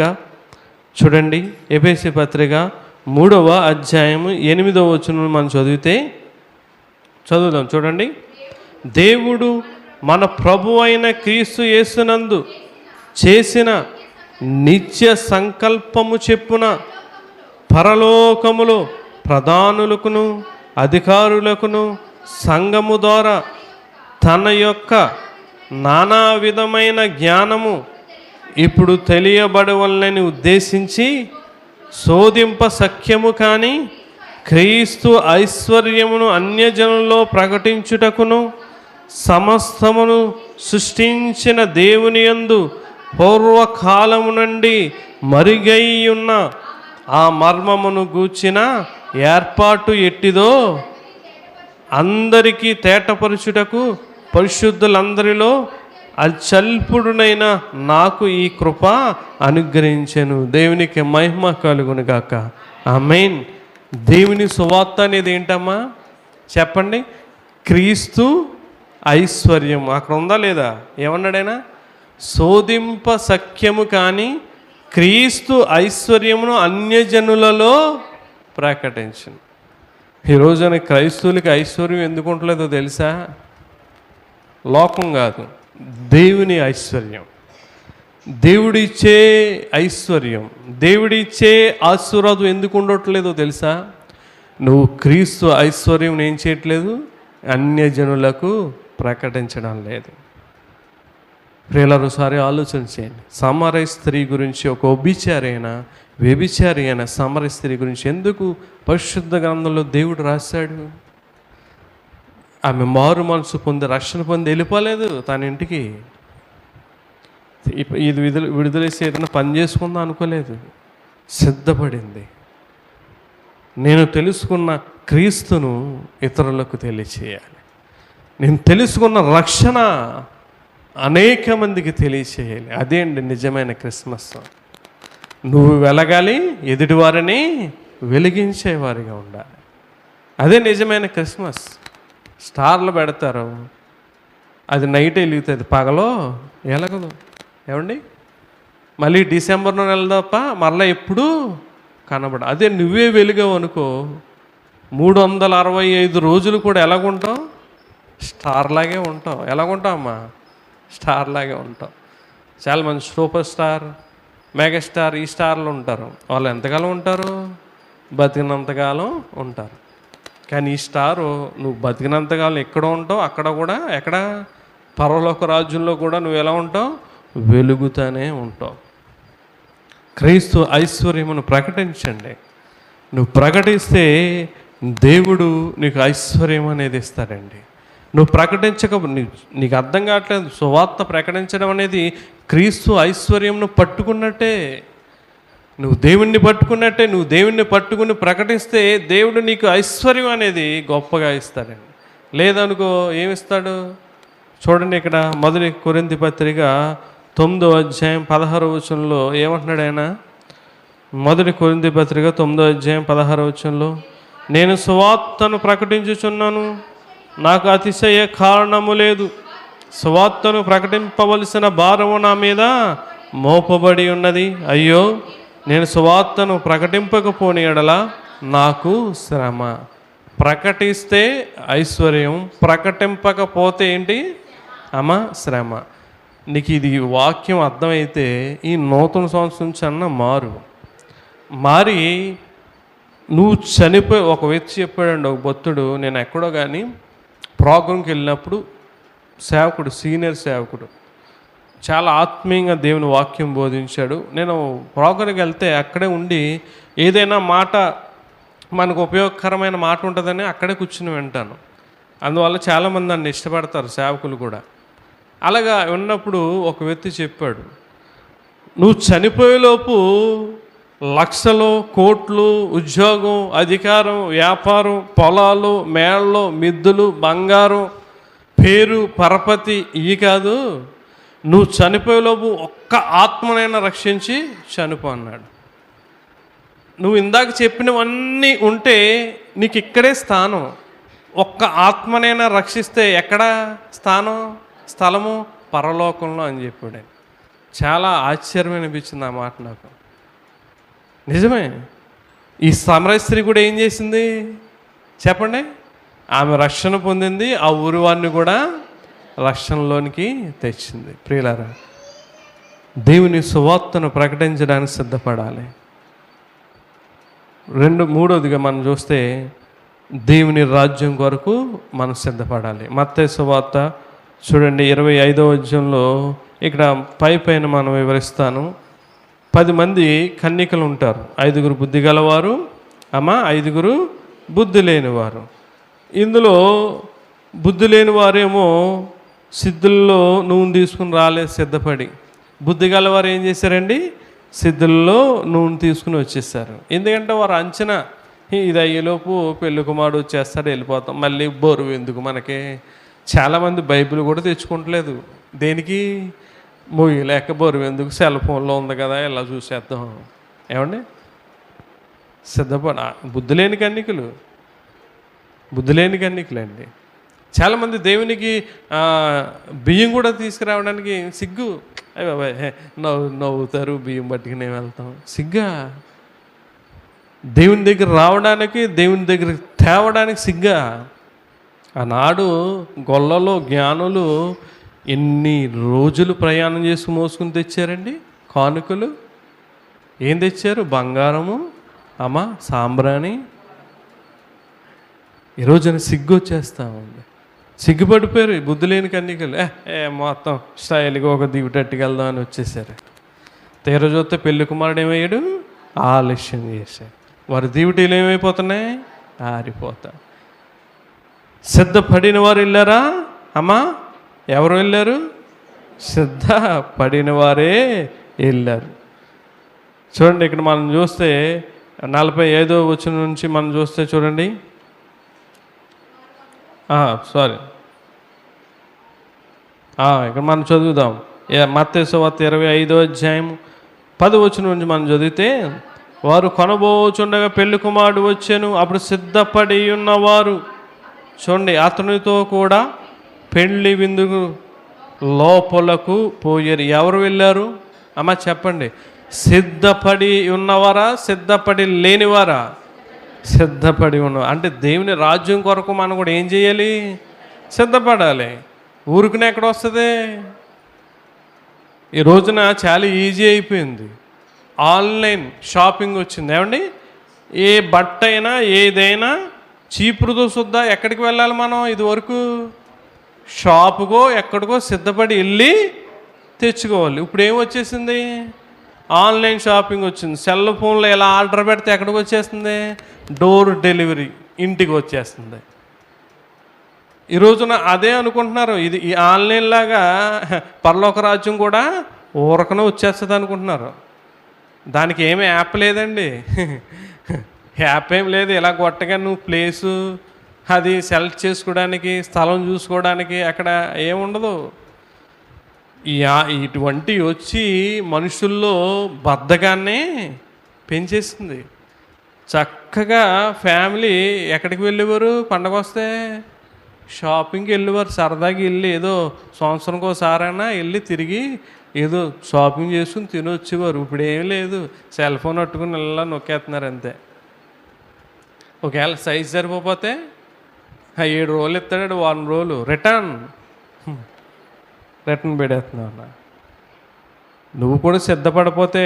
చూడండి. ఎఫెసీ పత్రిక 3వ అధ్యాయము 8వ వచనం మనం చదువుదాం. చూడండి. దేవుడు మన ప్రభు అయిన క్రీస్తు యేసునందు చేసిన నిత్య సంకల్పము చెప్పున పరలోకములో ప్రధానులకును అధికారులకును సంఘము ద్వారా తన యొక్క నానా విధమైన జ్ఞానము ఇప్పుడు తెలియబడవలనని ఉద్దేశించి శోధింప సఖ్యము కాని క్రీస్తు ఐశ్వర్యమును అన్యజనుల్లో ప్రకటించుటకును సమస్తమును సృష్టించిన దేవుని యందు పూర్వకాలము నుండి మరుగై ఉన్న ఆ మర్మమును గూర్చిన ఏర్పాటు ఎట్టిదో అందరికీ తేటపరుచుటకు పరిశుద్ధులందరిలో అల్పుడునైన నాకు ఈ కృప అనుగ్రహించెను. దేవునికి మహిమ కలుగును గాక. ఆమేన్. దేవుని సువార్త అనేది ఏంటమ్మా చెప్పండి? క్రీస్తు ఐశ్వర్యం. అక్కడ ఉందా లేదా? ఏమన్నాడైనా? శోధింప సఖ్యము కానీ క్రీస్తు ఐశ్వర్యమును అన్యజనులలో ప్రకటించను. ఈ రోజున క్రైస్తవులకి ఐశ్వర్యం ఎందుకు ఉండలేదో తెలుసా? లోకం కాదు, దేవుని ఐశ్వర్యం, దేవుడిచ్చే ఐశ్వర్యం, దేవుడిచ్చే ఆశీర్వాదం ఎందుకు ఉండట్లేదో తెలుసా? నువ్వు క్రీస్తు ఐశ్వర్యం ఏం చేయట్లేదు, అన్యజనులకు ప్రకటించడం లేదు. ప్రియులారా, ఒకసారి ఆలోచన చేయండి. సమరయ స్త్రీ గురించి, ఒక వ్యభిచారి అయిన సమరయ స్త్రీ గురించి ఎందుకు పరిశుద్ధ గ్రంథంలో దేవుడు రాశాడు? ఆమె మారు మనసు పొంది రక్షణ పొంది వెళ్ళిపోలేదు తన ఇంటికి. ఇది విడుదలేసి ఏదైనా పని చేసుకుందాం అనుకోలేదు, సిద్ధపడింది. నేను తెలుసుకున్న క్రీస్తును ఇతరులకు తెలియచేయాలి, నేను తెలుసుకున్న రక్షణ అనేక మందికి తెలియచేయాలి. అదే అండి నిజమైన క్రిస్మస్. నువ్వు వెలగాలి, ఎదుటివారిని వెలిగించేవారిగా ఉండాలి. అదే నిజమైన క్రిస్మస్. స్టార్లు పెడతారు, అది నైట్ వెలుగుతుంది, పగలో ఎలగదు. ఏమండి? మళ్ళీ డిసెంబర్లో నెల తప్ప మరలా ఎప్పుడు కనబడ. అదే నువ్వే వెలుగావు అనుకో, 365 రోజులు కూడా ఎలాగుంటావు? స్టార్లాగే ఉంటావు. ఎలాగుంటావు అమ్మా? స్టార్లాగే ఉంటావు. చాలామంది సూపర్ స్టార్, మెగాస్టార్, ఈ స్టార్లు ఉంటారు. వాళ్ళు ఎంతకాలం ఉంటారు? బతికినంతకాలం ఉంటారు. కానీ ఈ స్టారు నువ్వు బతికినంతకాలం ఎక్కడ ఉంటావు, అక్కడ కూడా ఎక్కడ పరలోక రాజ్యంలో కూడా నువ్వు ఎలా ఉంటావు? వెలుగుతూనే ఉంటావు. క్రీస్తు ఐశ్వర్యమును ప్రకటించండి. నువ్వు ప్రకటిస్తే దేవుడు నీకు ఐశ్వర్యం అనేది ఇస్తాడండి. నువ్వు ప్రకటించక నీకు అర్థం కావట్లేదు. సువార్త ప్రకటించడం అనేది క్రీస్తు ఐశ్వర్యంను పట్టుకున్నట్టే, నువ్వు దేవుణ్ణి పట్టుకున్నట్టే. నువ్వు దేవుణ్ణి పట్టుకుని ప్రకటిస్తే దేవుడు నీకు ఐశ్వర్యం అనేది గొప్పగా ఇస్తాడండి. లేదనుకో ఏమిస్తాడు? చూడండి, ఇక్కడ 1 కొరింథీ పత్రిక 9వ అధ్యాయం 16వ వచనంలో ఏమంటున్నాడు ఆయన? 1 కొరింథీ పత్రిక 9వ అధ్యాయం 16వ వచనంలో, నేను సువార్తను ప్రకటించుచున్నాను, నాకు అతిశయ కారణము లేదు, సువార్తను ప్రకటింపవలసిన భారము నా మీద మోపబడి ఉన్నది. అయ్యో, నేను సువార్తను ప్రకటింపకపోని ఎడల నాకు శ్రమ. ప్రకటిస్తే ఐశ్వర్యం, ప్రకటింపకపోతే ఏంటి అమ్మా? శ్రమ. నీకు ఇది వాక్యం అర్థమైతే ఈ నూతన సంవత్సరం నుంచి అన్న మారి నువ్వు చనిపోయి, ఒక వ్యక్తి చెప్పాడండి, ఒక భక్తుడు, నేను ఎక్కడో కానీ ప్రోగ్రాంకి వెళ్ళినప్పుడు సేవకుడు, సీనియర్ సేవకుడు, చాలా ఆత్మీయంగా దేవుని వాక్యం బోధించాడు. నేను ప్రోగ్రాంకి వెళ్తే అక్కడే ఉండి ఏదైనా మాట మనకు ఉపయోగకరమైన మాట ఉంటుందని అక్కడే కూర్చుని వింటాను. అందువల్ల చాలామంది నన్ను ఇష్టపడతారు, సేవకులు కూడా. అలాగా ఉన్నప్పుడు ఒక వ్యక్తి చెప్పాడు, నువ్వు చనిపోయేలోపు లక్షలు, కోట్లు, ఉద్యోగం, అధికారం, వ్యాపారం, పొలాలు, మేళ్ళు, మిద్దులు, బంగారం, పేరు, పరపతి ఇవి కాదు, నువ్వు చనిపోయేలోపు ఒక్క ఆత్మనైనా రక్షించి చనిపో అన్నాడు. నువ్వు ఇందాక చెప్పినవన్నీ ఉంటే నీకు ఇక్కడే స్థానం. ఒక్క ఆత్మనైనా రక్షిస్తే ఎక్కడ స్థలము పరలోకంలో అని చెప్పాడు. చాలా ఆశ్చర్యం అనిపించింది ఆ మాట నాకు. నిజమే. ఈ సమరయ స్త్రీ కూడా ఏం చేసింది చెప్పండి? ఆమె రక్షణ పొందింది, ఆ ఊరి వారిని కూడా రక్షణలోనికి తెచ్చింది. ప్రియులారా, దేవుని సువార్తను ప్రకటించడానికి సిద్ధపడాలి. మూడోదిగా మనం చూస్తే దేవుని రాజ్యం కొరకు మనం సిద్ధపడాలి. మత్తయి సువార్త చూడండి 25వ అధ్యాయంలో ఇక్కడ పైన మనం వివరిస్తాను. 10 మంది కన్యకలు ఉంటారు. 5 బుద్ధి గలవారు, 5 బుద్ధి లేనివారు. ఇందులో బుద్ధి లేని వారేమో సిద్ధుల్లో నూనె తీసుకుని రాలేదు సిద్ధపడి. బుద్ధి గలవారు ఏం చేశారండి? సిద్ధుల్లో నూనె తీసుకుని వచ్చేసారు. ఎందుకంటే వారు అంచనా, ఇది అయ్యేలోపు పెళ్లి కుమారుడు వచ్చేస్తాడు, వెళ్ళిపోతాం, మళ్ళీ బోరు ఎందుకు మనకి. చాలామంది బైబిల్ కూడా తెచ్చుకోవట్లేదు. దేనికి? లేక బోరు ఎందుకు, సెల్ ఫోన్లో ఉంది కదా ఇలా చూసేద్దాం. ఏమండి? బుద్ధి లేని కన్నికలండి. చాలామంది దేవునికి బియ్యం కూడా తీసుకురావడానికి సిగ్గు. నవ్వుతారు, బియ్యం పట్టుకుని వెళ్తాం, సిగ్గా. దేవుని దగ్గర రావడానికి, దేవుని దగ్గర తేవడానికి సిగ్గా. ఆనాడు గొల్లలో జ్ఞానులు ఎన్ని రోజులు ప్రయాణం చేసి మోసుకుని తెచ్చారండి కానుకలు. ఏం తెచ్చారు? బంగారము, సాంబ్రాణి. ఈరోజున సిగ్గు వచ్చేస్తామండి. సిగ్గుపడిపోయారు బుద్ధి లేని కన్యకలు. మొత్తం స్టైల్గా ఒక దివిటట్టుకు వెళ్దాం అని వచ్చేసారు. తీర చూస్తే పెళ్లి కుమారుడు ఏమయ్యాడు? ఆలస్యం చేశాడు. వారి దివిటీలు ఏమైపోతున్నాయి? ఆరిపోతా. సిద్ధపడిన వారు వెళ్ళారా? ఎవరు వెళ్ళారు? సిద్ధపడిన వారే వెళ్ళారు. చూడండి, ఇక్కడ మనం చూస్తే 45వ వచనం నుంచి మనం చూస్తే చూడండి. ఇక్కడ మనం చదువుదాం. మత్తయి సువార్త 25వ అధ్యాయం 10వ వచనం నుంచి మనం చదివితే, వారు కొనబోచుండగా పెళ్లి కుమారుడు వచ్చాను. అప్పుడు సిద్ధపడి ఉన్నవారు చూడండి అతనితో కూడా పెళ్లి విందుకు లోపలకు పోయారు. ఎవరు వెళ్ళారు? చెప్పండి. సిద్ధపడి ఉన్నవారా, సిద్ధపడి లేనివారా? సిద్ధపడి ఉన్నవారు. అంటే దేవుని రాజ్యం కొరకు మనం కూడా ఏం చేయాలి? సిద్ధపడాలి. ఊరికనే ఎక్కడ వస్తుంది? ఈ రోజున చాలా ఈజీ అయిపోయింది. ఆన్లైన్ షాపింగ్ వచ్చింది. ఏమండి? ఏ బట్ట అయినా ఏదైనా చీపురుతో సుద్దా ఎక్కడికి వెళ్ళాలి మనం? ఇది వరకు షాపుకో ఎక్కడికో సిద్ధపడి వెళ్ళి తెచ్చుకోవాలి. ఇప్పుడు ఏం వచ్చేసింది? ఆన్లైన్ షాపింగ్ వచ్చింది. సెల్ ఫోన్లో ఎలా ఆర్డర్ పెడితే ఎక్కడికి వచ్చేస్తుంది? డోర్ డెలివరీ, ఇంటికి వచ్చేస్తుంది. ఈ రోజున అదే అనుకుంటున్నారు, ఇది ఈ ఆన్లైన్ లాగా పరలోక రాజ్యం కూడా ఊరకనే వచ్చేస్తుంది అనుకుంటున్నారు. దానికి ఏమీ యాప్ లేదండి. యాప్ ఏం లేదు. ఇలా కొట్టగా నువ్వు ప్లేసు అది సెలెక్ట్ చేసుకోవడానికి, స్థలం చూసుకోవడానికి అక్కడ ఏముండదు. ఇటువంటి వచ్చి మనుషుల్లో బద్ధకాన్ని పెంచేస్తుంది. చక్కగా ఫ్యామిలీ ఎక్కడికి వెళ్ళేవారు? పండగ వస్తే షాపింగ్కి వెళ్ళేవారు. సరదాగా వెళ్ళి ఏదో సంవత్సరంకి ఒకసారైనా వెళ్ళి తిరిగి ఏదో షాపింగ్ చేసుకుని తినొచ్చేవారు. ఇప్పుడు ఏం లేదు, సెల్ ఫోన్ పట్టుకుని ఇలా నొక్కేస్తున్నారు అంతే. ఒకవేళ సైజ్ సరిపోతే 7 రోజులు ఇస్తాడు, 1 రోజులు రిటర్న్ పెడేస్తున్నావు. నువ్వు కూడా సిద్ధపడిపోతే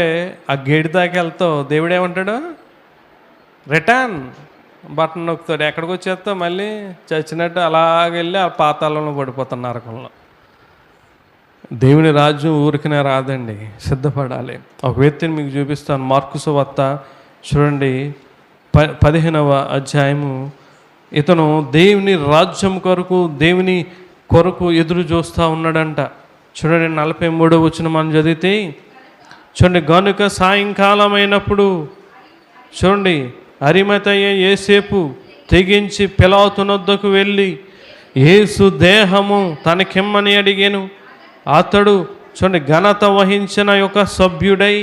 ఆ గేడి దాకా వెళ్తావు. దేవుడు ఏమంటాడు? రిటర్న్ బటన్ నొక్కుతాడు. ఎక్కడికి వచ్చేస్తావు? మళ్ళీ చచ్చినట్టు అలాగెళ్ళి ఆ పాతాళంలో పడిపోతాను, నరకంలో. దేవుని రాజ్యం ఊరికనే రాదండి, సిద్ధపడాలి. ఒక వ్యక్తిని మీకు చూపిస్తాను. మార్కు సువార్త చూడండి 15వ అధ్యాయము. ఇతను దేవుని రాజ్యం కొరకు, దేవుని కొరకు ఎదురు చూస్తూ ఉన్నాడంట. చూడండి 43వ వచనం మనం చదివితే చూడండి, గనుక సాయంకాలం అయినప్పుడు చూడండి అరిమతయ్య యేసేపు తెగించి పిలాతునొద్దకు వెళ్ళి యేసు దేహము తనకిమ్మని అడిగాను. అతడు చూడండి ఘనత వహించిన యొక్క సభ్యుడై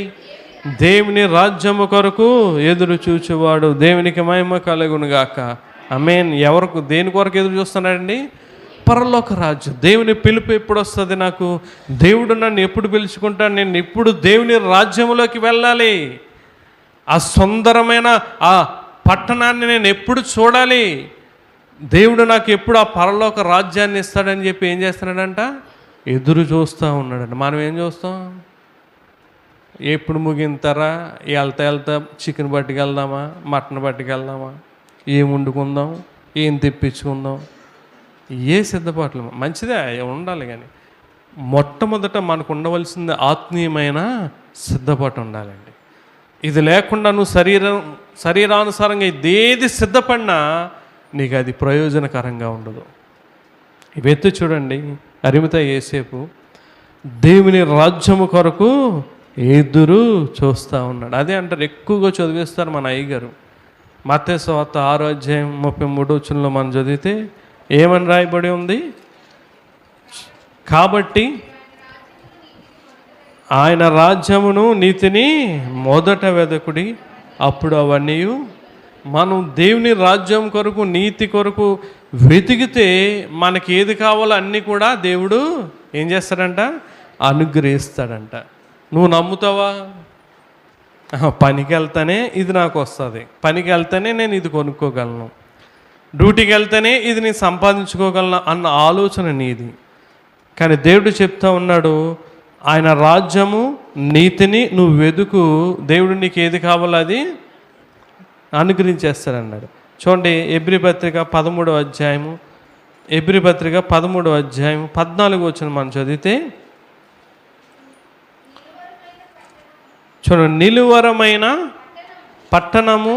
దేవుని రాజ్యము కొరకు ఎదురు చూచువాడు. దేవునికి మహిమ కలుగునుగాక. ఆమేన్. ఎవరికి, దేని కొరకు ఎదురు చూస్తున్నాడండి? పరలోక రాజ్యం. దేవుని పిలుపు ఎప్పుడు వస్తుంది నాకు? దేవుడు నన్ను ఎప్పుడు పిలుచుకుంటాడు? నేను ఇప్పుడు దేవుని రాజ్యంలోకి వెళ్ళాలి. ఆ సుందరమైన ఆ పట్టణాన్ని నేను ఎప్పుడు చూడాలి? దేవుడు నాకు ఎప్పుడు ఆ పరలోక రాజ్యాన్ని ఇస్తాడని చెప్పి ఏం చేస్తున్నాడంట? ఎదురు చూస్తూ ఉన్నాడంట. మనం ఏం చూస్తాం? ఎప్పుడు ముగింతారా? వెళ్తా చికెన్ పట్టుకెళ్దామా, మటన్ పట్టుకెళ్దామా, ఏం వండుకుందాం, ఏం తెప్పించుకుందాం, ఏ సిద్ధపాట్లు మంచిదే ఉండాలి. కానీ మొట్టమొదట మనకు ఉండవలసింది ఆత్మీయమైన సిద్ధపాటు ఉండాలండి. ఇది లేకుండా నువ్వు శరీరానుసారంగా ఇదేది సిద్ధపడినా నీకు అది ప్రయోజనకరంగా ఉండదు. ఇవెత్తు చూడండి, అరిమిత యేసేపు దేవుని రాజ్యము కొరకు ఎదురు చూస్తూ ఉన్నాడు. అదే అంటారు, ఎక్కువగా చదివిస్తారు మన అయ్యగారు. మత్తయి సువార్త 6:33 మనం చదివితే ఏమని రాయబడి ఉంది? కాబట్టి ఆయన రాజ్యమును నీతిని మొదట వెదకుడి, అప్పుడు అవన్నీ. మనం దేవుని రాజ్యం కొరకు, నీతి కొరకు వెతికితే మనకి ఏది కావాలో అన్నీ కూడా దేవుడు ఏం చేస్తాడంట? అనుగ్రహిస్తాడంట. నువ్వు నమ్ముతావా? పనికి వెళ్తానే ఇది నాకు వస్తుంది, పనికి వెళ్తానే నేను ఇది కొనుక్కోగలను, డ్యూటీకి వెళ్తేనే ఇది నేను సంపాదించుకోగలను అన్న ఆలోచన నీది. కానీ దేవుడు చెప్తా ఉన్నాడు, ఆయన రాజ్యము నీతిని నువ్వు వెతుకు, దేవుడు నీకు ఏది కావాలో అది అనుగ్రహించేస్తాడన్నాడు. చూడండి, ఎబ్రీ పత్రిక 13వ అధ్యాయము, ఎబ్రీ పత్రిక 13వ అధ్యాయం 14 మనం చదివితే చూడండి, నిలువరమైన పట్టణము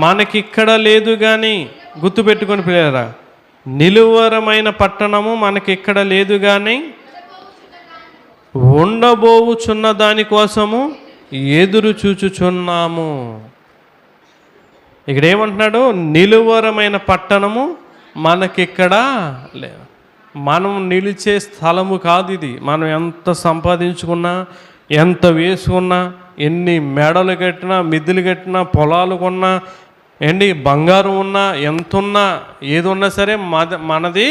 మనకిక్కడ లేదు. కానీ గుర్తుపెట్టుకొని పిల్లరా, నిలువరమైన పట్టణము మనకిక్కడ లేదు, కానీ ఉండబోవుచున్న దానికోసము ఎదురు చూచుచున్నాము. ఇక్కడ ఏమంటున్నాడు? నిలువరమైన పట్టణము మనకిక్కడ లేదు. మనం నిలిచే స్థలము కాదు ఇది. మనం ఎంత సంపాదించుకున్నా, ఎంత వేసుకున్నా, ఎన్ని మేడలు కట్టినా, మిద్దెలు కట్టినా, పొలాలు కొన్నా, ఏంటి బంగారం ఉన్నా, ఎంత ఉన్నా, ఏది ఉన్నా సరే మనది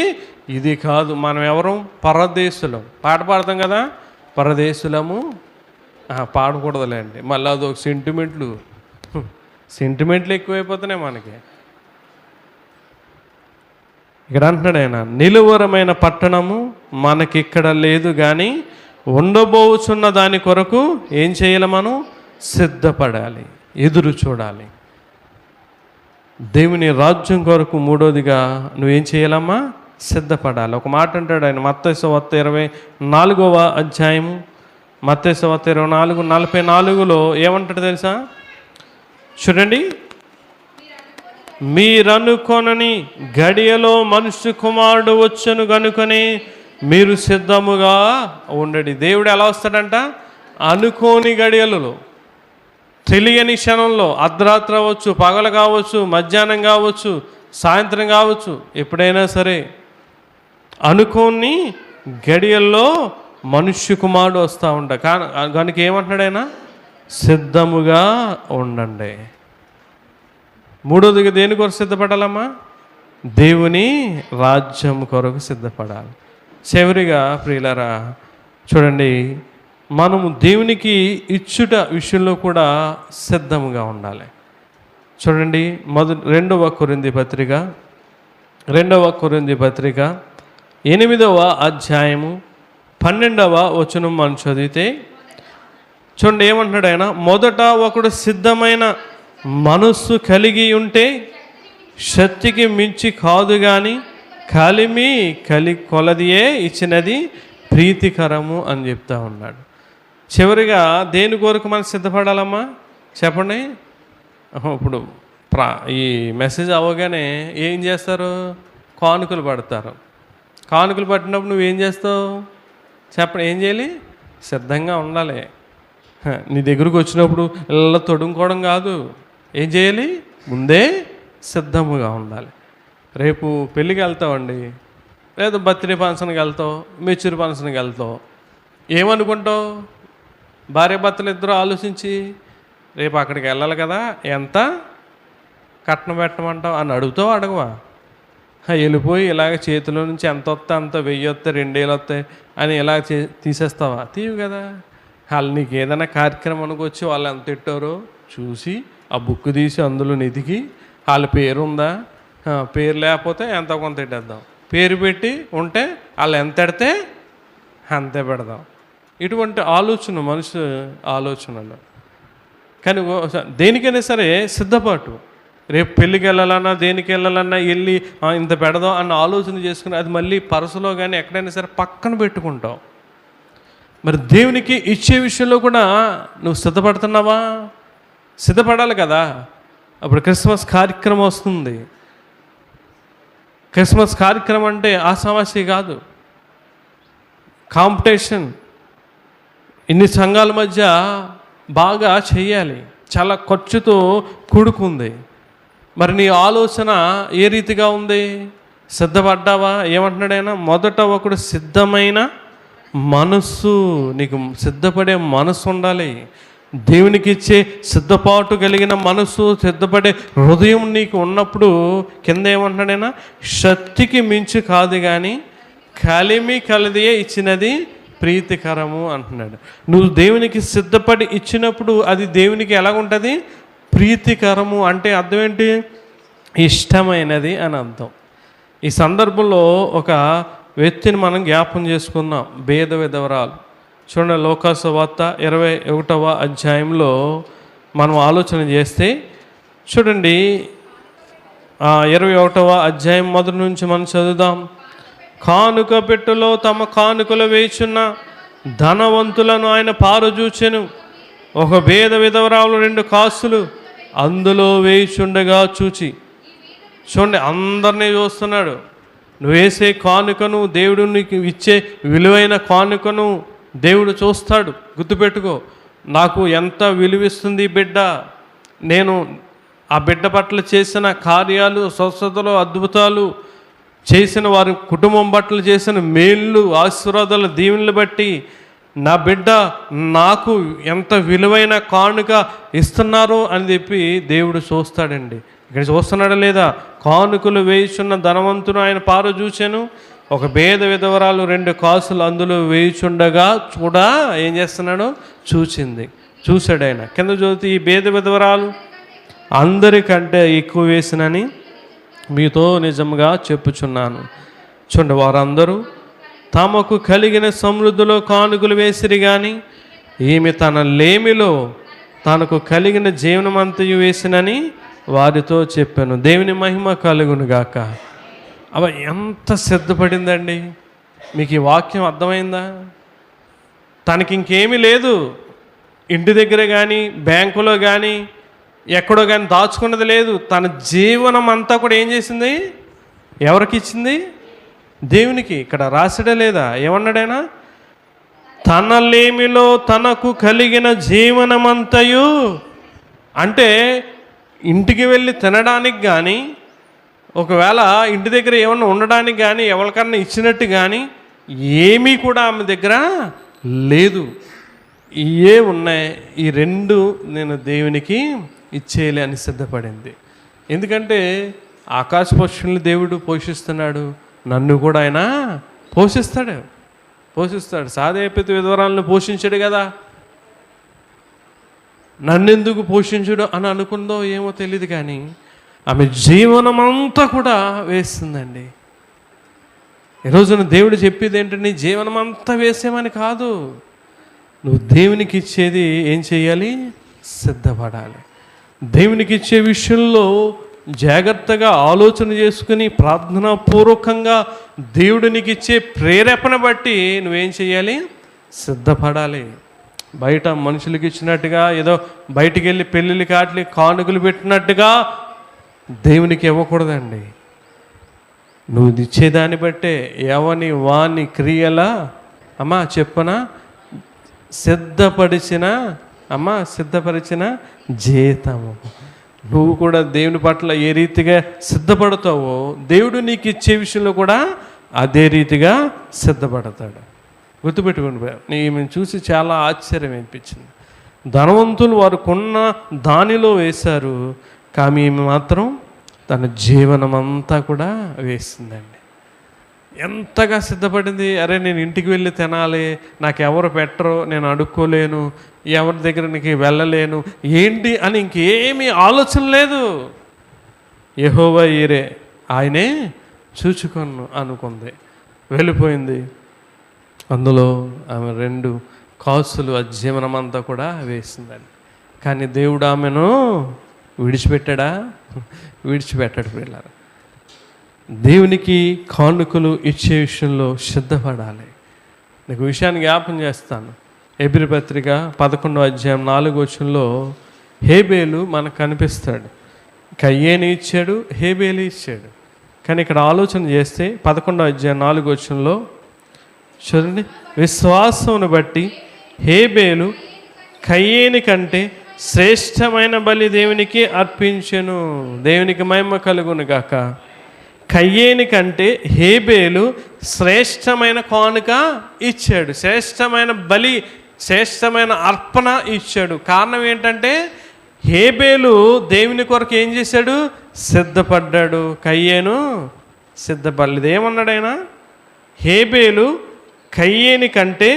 ఇది కాదు. మనం ఎవరు? పరదేశులం. పాట పాడతాం కదా, పరదేశులము. పాడకూడదులేండి, మళ్ళీ అదొక సెంటిమెంట్లు ఎక్కువైపోతున్నాయి మనకి. ఇక్కడ అంటున్నాడు ఆయన, నిలువరమైన పట్టణము మనకిక్కడ లేదు, కానీ ఉండబోచున్న దాని కొరకు ఏం చేయాలి? మనం సిద్ధపడాలి, ఎదురు చూడాలి. దేవుని రాజ్యం కొరకు మూడోదిగా నువ్వేం చేయాలమ్మా? సిద్ధపడాలి. ఒక మాట అంటాడు ఆయన, మత్తయి సువార్త 24వ అధ్యాయము, మత్తయి సువార్త 24:44 ఏమంటాడు తెలుసా? చూడండి, మీరనుకొనని గడియలో మనుష్య కుమారుడు వచ్చును గనుకొని మీరు సిద్ధముగా ఉండండి. దేవుడు ఎలా వస్తాడంట? అనుకోని గడియలలో, తెలియని క్షణంలో, అర్ధరాత్రి కావచ్చు, పగలు కావచ్చు, మధ్యాహ్నం కావచ్చు, సాయంత్రం కావచ్చు, ఎప్పుడైనా సరే అనుకోని గడియల్లో మనుష్య కుమారుడు వస్తూ ఉంటా. కనుక ఏమంటున్నాడు ఆయన? సిద్ధముగా ఉండండి. మూడోదిగా దేని కొరకు సిద్ధపడాలమ్మా? దేవుని రాజ్యం కొరకు సిద్ధపడాలి. చివరిగా ప్రియులారా చూడండి, మనము దేవునికి ఇచ్చుట విషయంలో కూడా సిద్ధముగా ఉండాలి. చూడండి, 2వ కొరింథీ పత్రిక 8వ అధ్యాయము 12వ మనం చదివితే చూడండి, ఏమంటున్నాడు ఆయన? మొదట ఒకడు సిద్ధమైన మనస్సు కలిగి ఉంటే శక్తికి మించి కాదు, కానీ కలిమి కొలదియే ఇచ్చినది ప్రీతికరము అని చెప్తా ఉన్నాడు. చివరిగా దేని కొరకు మనం సిద్ధపడాలమ్మా? చెప్పండి. ఇప్పుడు ఈ మెసేజ్ అవ్వగానే ఏం చేస్తారు? కానుకలు పడతారు. కానుకలు పట్టినప్పుడు నువ్వేం చేస్తావు? చెప్పండి, ఏం చేయాలి? సిద్ధంగా ఉండాలి. నీ దగ్గరకు వచ్చినప్పుడు ఇలా తొడుముకోవడం కాదు. ఏం చేయాలి? ముందే సిద్ధముగా ఉండాలి. రేపు పెళ్ళికి వెళ్తావండి, లేదా బర్త్డే ఫంక్షన్కి వెళ్తావు, మెచ్యూర్ ఫంక్షన్కి వెళ్తావు, ఏమనుకుంటావు? భార్యాభర్తలు ఇద్దరు ఆలోచించి రేపు అక్కడికి వెళ్ళాలి కదా, ఎంత కట్నం పెట్టమంటావు అని అడుగుతావు అడగవా? వెళ్ళిపోయి ఇలాగ చేతిలో నుంచి ఎంత వస్తే అంత 1000 వస్తాయి 2000 వస్తాయి అని ఇలా తీసేస్తావా? తీవు కదా. వాళ్ళు నీకు ఏదైనా కార్యక్రమానికి వచ్చి వాళ్ళు ఎంత ఇట్టారో చూసి ఆ బుక్ తీసి అందులో నెతికి వాళ్ళ పేరు ఉందా, పేరు లేకపోతే ఎంత కొంత ఇట్టేద్దాం, పేరు పెట్టి ఉంటే వాళ్ళు ఎంత ఎడితే అంతే పెడదాం. ఇటువంటి ఆలోచన మనిషి ఆలోచనలు. కానీ దేనికైనా సరే సిద్ధపాటు. రేపు పెళ్ళికి వెళ్ళాలన్నా దేనికి వెళ్ళాలన్నా వెళ్ళి ఇంత పెడదాం అన్న ఆలోచన చేసుకుని అది మళ్ళీ పరసలో కానీ ఎక్కడైనా సరే పక్కన పెట్టుకుంటావు. మరి దేవునికి ఇచ్చే విషయంలో కూడా నువ్వు సిద్ధపడుతున్నావా? సిద్ధపడాలి కదా. అప్పుడు క్రిస్మస్ కార్యక్రమం వస్తుంది. క్రిస్మస్ కార్యక్రమం అంటే ఆషామాషి కాదు, కాంపిటీషన్. ఇన్ని సంఘాల మధ్య బాగా చెయ్యాలి, చాలా ఖర్చుతో కూడుకుంది. మరి నీ ఆలోచన ఏ రీతిగా ఉంది? సిద్ధపడ్డావా? ఏమంటున్నాడైనా, మొదట ఒకడు సిద్ధమైన మనస్సు, నీకు సిద్ధపడే మనస్సు ఉండాలి. దేవునికి ఇచ్చే సిద్ధపాటు కలిగిన మనస్సు, సిద్ధపడే హృదయం నీకు ఉన్నప్పుడు కింద ఏమంటున్నాడైనా, శక్తికి మించి కాదు కానీ కలిమి కలదియే ఇచ్చినది ప్రీతికరము అంటున్నాడు. నువ్వు దేవునికి సిద్ధపడి ఇచ్చినప్పుడు అది దేవునికి ఎలాగుంటుంది? ప్రీతికరము అంటే అర్థం ఏంటి? ఇష్టమైనది అని అర్థం. ఈ సందర్భంలో ఒక వ్యక్తిని మనం జ్ఞాపం చేసుకుందాం, భేద విధవరాలు. చూడండి, లోకాసు వార్త 21వ అధ్యాయంలో మనం ఆలోచన చేస్తే చూడండి, 21వ అధ్యాయం మొదటి నుంచి మనం చదువుదాం. కానుక పెట్టెలో తమ కానుకలు వేయుచున్న ధనవంతులను ఆయన పారజూచెను. ఒక భేద విధవరాలు 2 కాసులు అందులో వేయుచుండగా చూచి, చూడండి అందరినీ చూస్తున్నాడు. నువ్వు వేసే కానుకను, దేవుడు నీకు ఇచ్చే విలువైన కానుకను దేవుడు చూస్తాడు. గుర్తుపెట్టుకో, నాకు ఎంత విలువిస్తుంది బిడ్డ, నేను ఆ బిడ్డ పట్ల చేసిన కార్యాలు, స్వస్థతలు, అద్భుతాలు చేసిన వారి కుటుంబం పట్ల చేసిన మేళ్ళు, ఆశీర్వాదాలు, దీవెనలు బట్టి నా బిడ్డ నాకు ఎంత విలువైన కానుక ఇస్తున్నారు అని చెప్పి దేవుడు చూస్తాడండి. ఇక్కడ చూస్తున్నాడా లేదా? కానుకలు వేయుచున్న ధనవంతును ఆయన పారజూచెను. ఒక భేద విధవరాలు 2 కాసులు అందులో వేయుచుండగా కూడా ఏం చేస్తున్నాడు? చూశాడు ఆయన. కింద చదివితే, ఈ భేద విధవరాలు అందరికంటే ఎక్కువ వేసినని మీతో నిజంగా చెప్పుచున్నాను. చూడండి, వారందరూ తమకు కలిగిన సమృద్ధిలో కానుకలు వేసిరి కానీ ఈమె తన లేమిలో తనకు కలిగిన జీవనమంతయు వేసినని వారితో చెప్పాను. దేవుని మహిమ కలుగును గాక. అవ ఎంత సిద్ధపడిందండి! మీకు ఈ వాక్యం అర్థమైందా? తనకి ఇంకేమీ లేదు, ఇంటి దగ్గర కానీ బ్యాంకులో కానీ ఎక్కడో కానీ దాచుకున్నది లేదు. తన జీవనం అంతా కూడా ఏం చేసింది? ఎవరికి ఇచ్చింది? దేవునికి. ఇక్కడ రాసిడే లేదా? ఏమన్నాడైనా, తన లేమిలో తనకు కలిగిన జీవనమంతయు. అంటే ఇంటికి వెళ్ళి తినడానికి కానీ, ఒకవేళ ఇంటి దగ్గర ఏమన్నా ఉండడానికి కానీ, ఎవరికన్నా ఇచ్చినట్టు కానీ ఏమీ కూడా ఆమె దగ్గర లేదు. ఇవే ఉన్నాయి, ఈ 2 నేను దేవునికి ఇచ్చేయాలి అని సిద్ధపడింది. ఎందుకంటే ఆకాశ పక్షుల్ని దేవుడు పోషిస్తున్నాడు, నన్ను కూడా ఆయన పోషిస్తాడు. సాదేపతి విధవరాలను పోషించాడు కదా, నన్నెందుకు పోషించడు అని అనుకుందో ఏమో తెలియదు, కానీ ఆమె జీవనం అంతా కూడా వేస్తుందండి. ఈరోజున దేవుడు చెప్పేది ఏంటంటే, జీవనం అంతా వేసేమని కాదు, నువ్వు దేవునికి ఇచ్చేది ఏం చేయాలి? సిద్ధపడాలి. దేవునికి ఇచ్చే విషయంలో జాగ్రత్తగా ఆలోచన చేసుకుని ప్రార్థనాపూర్వకంగా దేవుడు నీకు ఇచ్చే ప్రేరేపణ బట్టి నువ్వేం చేయాలి? సిద్ధపడాలి. బయట మనుషులకి ఇచ్చినట్టుగా, ఏదో బయటికి వెళ్ళి పెళ్ళిళ్ళకి కాట్లి కానుకలు పెట్టినట్టుగా దేవునికి ఇవ్వకూడదండి. నువ్వు ఇచ్చేదాన్ని బట్టే ఎవని వాని క్రియల చెప్పనా సిద్ధపరిచిన జీతము. నువ్వు కూడా దేవుని పట్ల ఏ రీతిగా సిద్ధపడతావో దేవుడు నీకు ఇచ్చే విషయంలో కూడా అదే రీతిగా సిద్ధపడతాడు. గుర్తుపెట్టుకుని ఈమెను చూసి చాలా ఆశ్చర్యం అనిపించింది. ధనవంతులు వారు కొన్న దానిలో వేశారు, కానీ ఈమె మాత్రం తన జీవనం అంతా కూడా వేసిందండి. ఎంతగా సిద్ధపడింది. అరే నేను ఇంటికి వెళ్ళి తినాలి, నాకు ఎవరు పెట్టరు, నేను అడుక్కోలేను, ఎవరి దగ్గరికి వెళ్ళలేను, ఏంటి అని ఇంకేమీ ఆలోచన లేదు. యెహోవా ఈరే, ఆయనే చూచుకొను అనుకుంది, వెళ్ళిపోయింది. అందులో ఆమె 2 కాసులు ఆ జీవనం అంతా కూడా వేసిందండి. కానీ దేవుడు ఆమెను విడిచిపెట్టాడా? విడిచిపెట్టాడు. పిల్లలు, దేవునికి కానుకలు ఇచ్చే విషయంలో సిద్ధపడాలి. నీకు విషయాన్ని జ్ఞాపం చేస్తాను. హెబ్రీ పత్రిక 11వ అధ్యాయం 4వ వచనంలో హేబేలు మనకు కనిపిస్తాడు. కయ్యేని ఇచ్చాడు, హేబేలు ఇచ్చాడు. కానీ ఇక్కడ ఆలోచన చేస్తే 11వ అధ్యాయం 4వ వచనంలో చూడండి, విశ్వాసమును బట్టి హేబేలు కయ్యేని కంటే శ్రేష్టమైన బలి దేవునికి అర్పించెను. దేవునికి మహిమ కలుగును గాక. కయ్యేని కంటే హేబేలు శ్రేష్టమైన కానుక ఇచ్చాడు, శ్రేష్టమైన బలి, శ్రేష్టమైన అర్పణ ఇచ్చాడు. కారణం ఏంటంటే హేబేలు దేవుని కొరకు ఏం చేశాడు? సిద్ధపడ్డాడు. కయ్యేను సిద్ధపడలేదు. ఏమన్నాడు ఆయన? హేబేలు కయ్యేని కంటే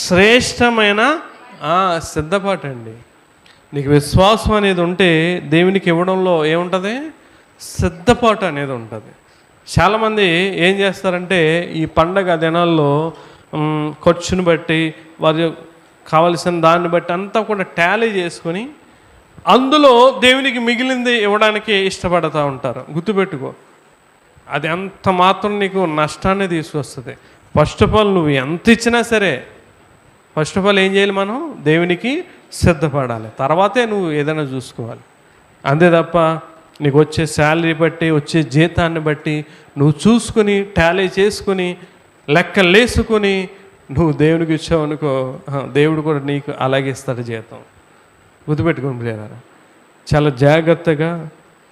శ్రేష్టమైన సిద్ధపాటండి. నీకు విశ్వాసం అనేది ఉంటే దేవునికి ఇవ్వడంలో ఏముంటుంది? సిద్ధపాటు అనేది ఉంటుంది. చాలామంది ఏం చేస్తారంటే ఈ పండగ దినాల్లో ఖర్చును బట్టి, వారి కావలసిన దాన్ని బట్టి అంతా కూడా టాలీ చేసుకొని అందులో దేవునికి మిగిలింది ఇవ్వడానికి ఇష్టపడుతూ ఉంటారు. గుర్తుపెట్టుకో, అది అంత మాత్రం నీకు నష్టాన్ని తీసుకొస్తుంది. ఫస్ట్ ఆఫ్ ఆల్ నువ్వు ఎంత ఇచ్చినా సరే, ఫస్ట్ ఆఫ్ ఆల్ ఏం చేయాలి? మనం దేవునికి సిద్ధపడాలి, తర్వాతే నువ్వు ఏదైనా చూసుకోవాలి. అంతే తప్ప నీకు వచ్చే శాలరీ బట్టి, వచ్చే జీతాన్ని బట్టి నువ్వు చూసుకుని టాలీ చేసుకుని లెక్కలేసుకుని నువ్వు దేవునికి ఇచ్చావు అనుకో, దేవుడు కూడా నీకు అలాగే ఇస్తాడు జీతం. గుర్తుపెట్టుకుని ప్రియులారా, చాలా జాగ్రత్తగా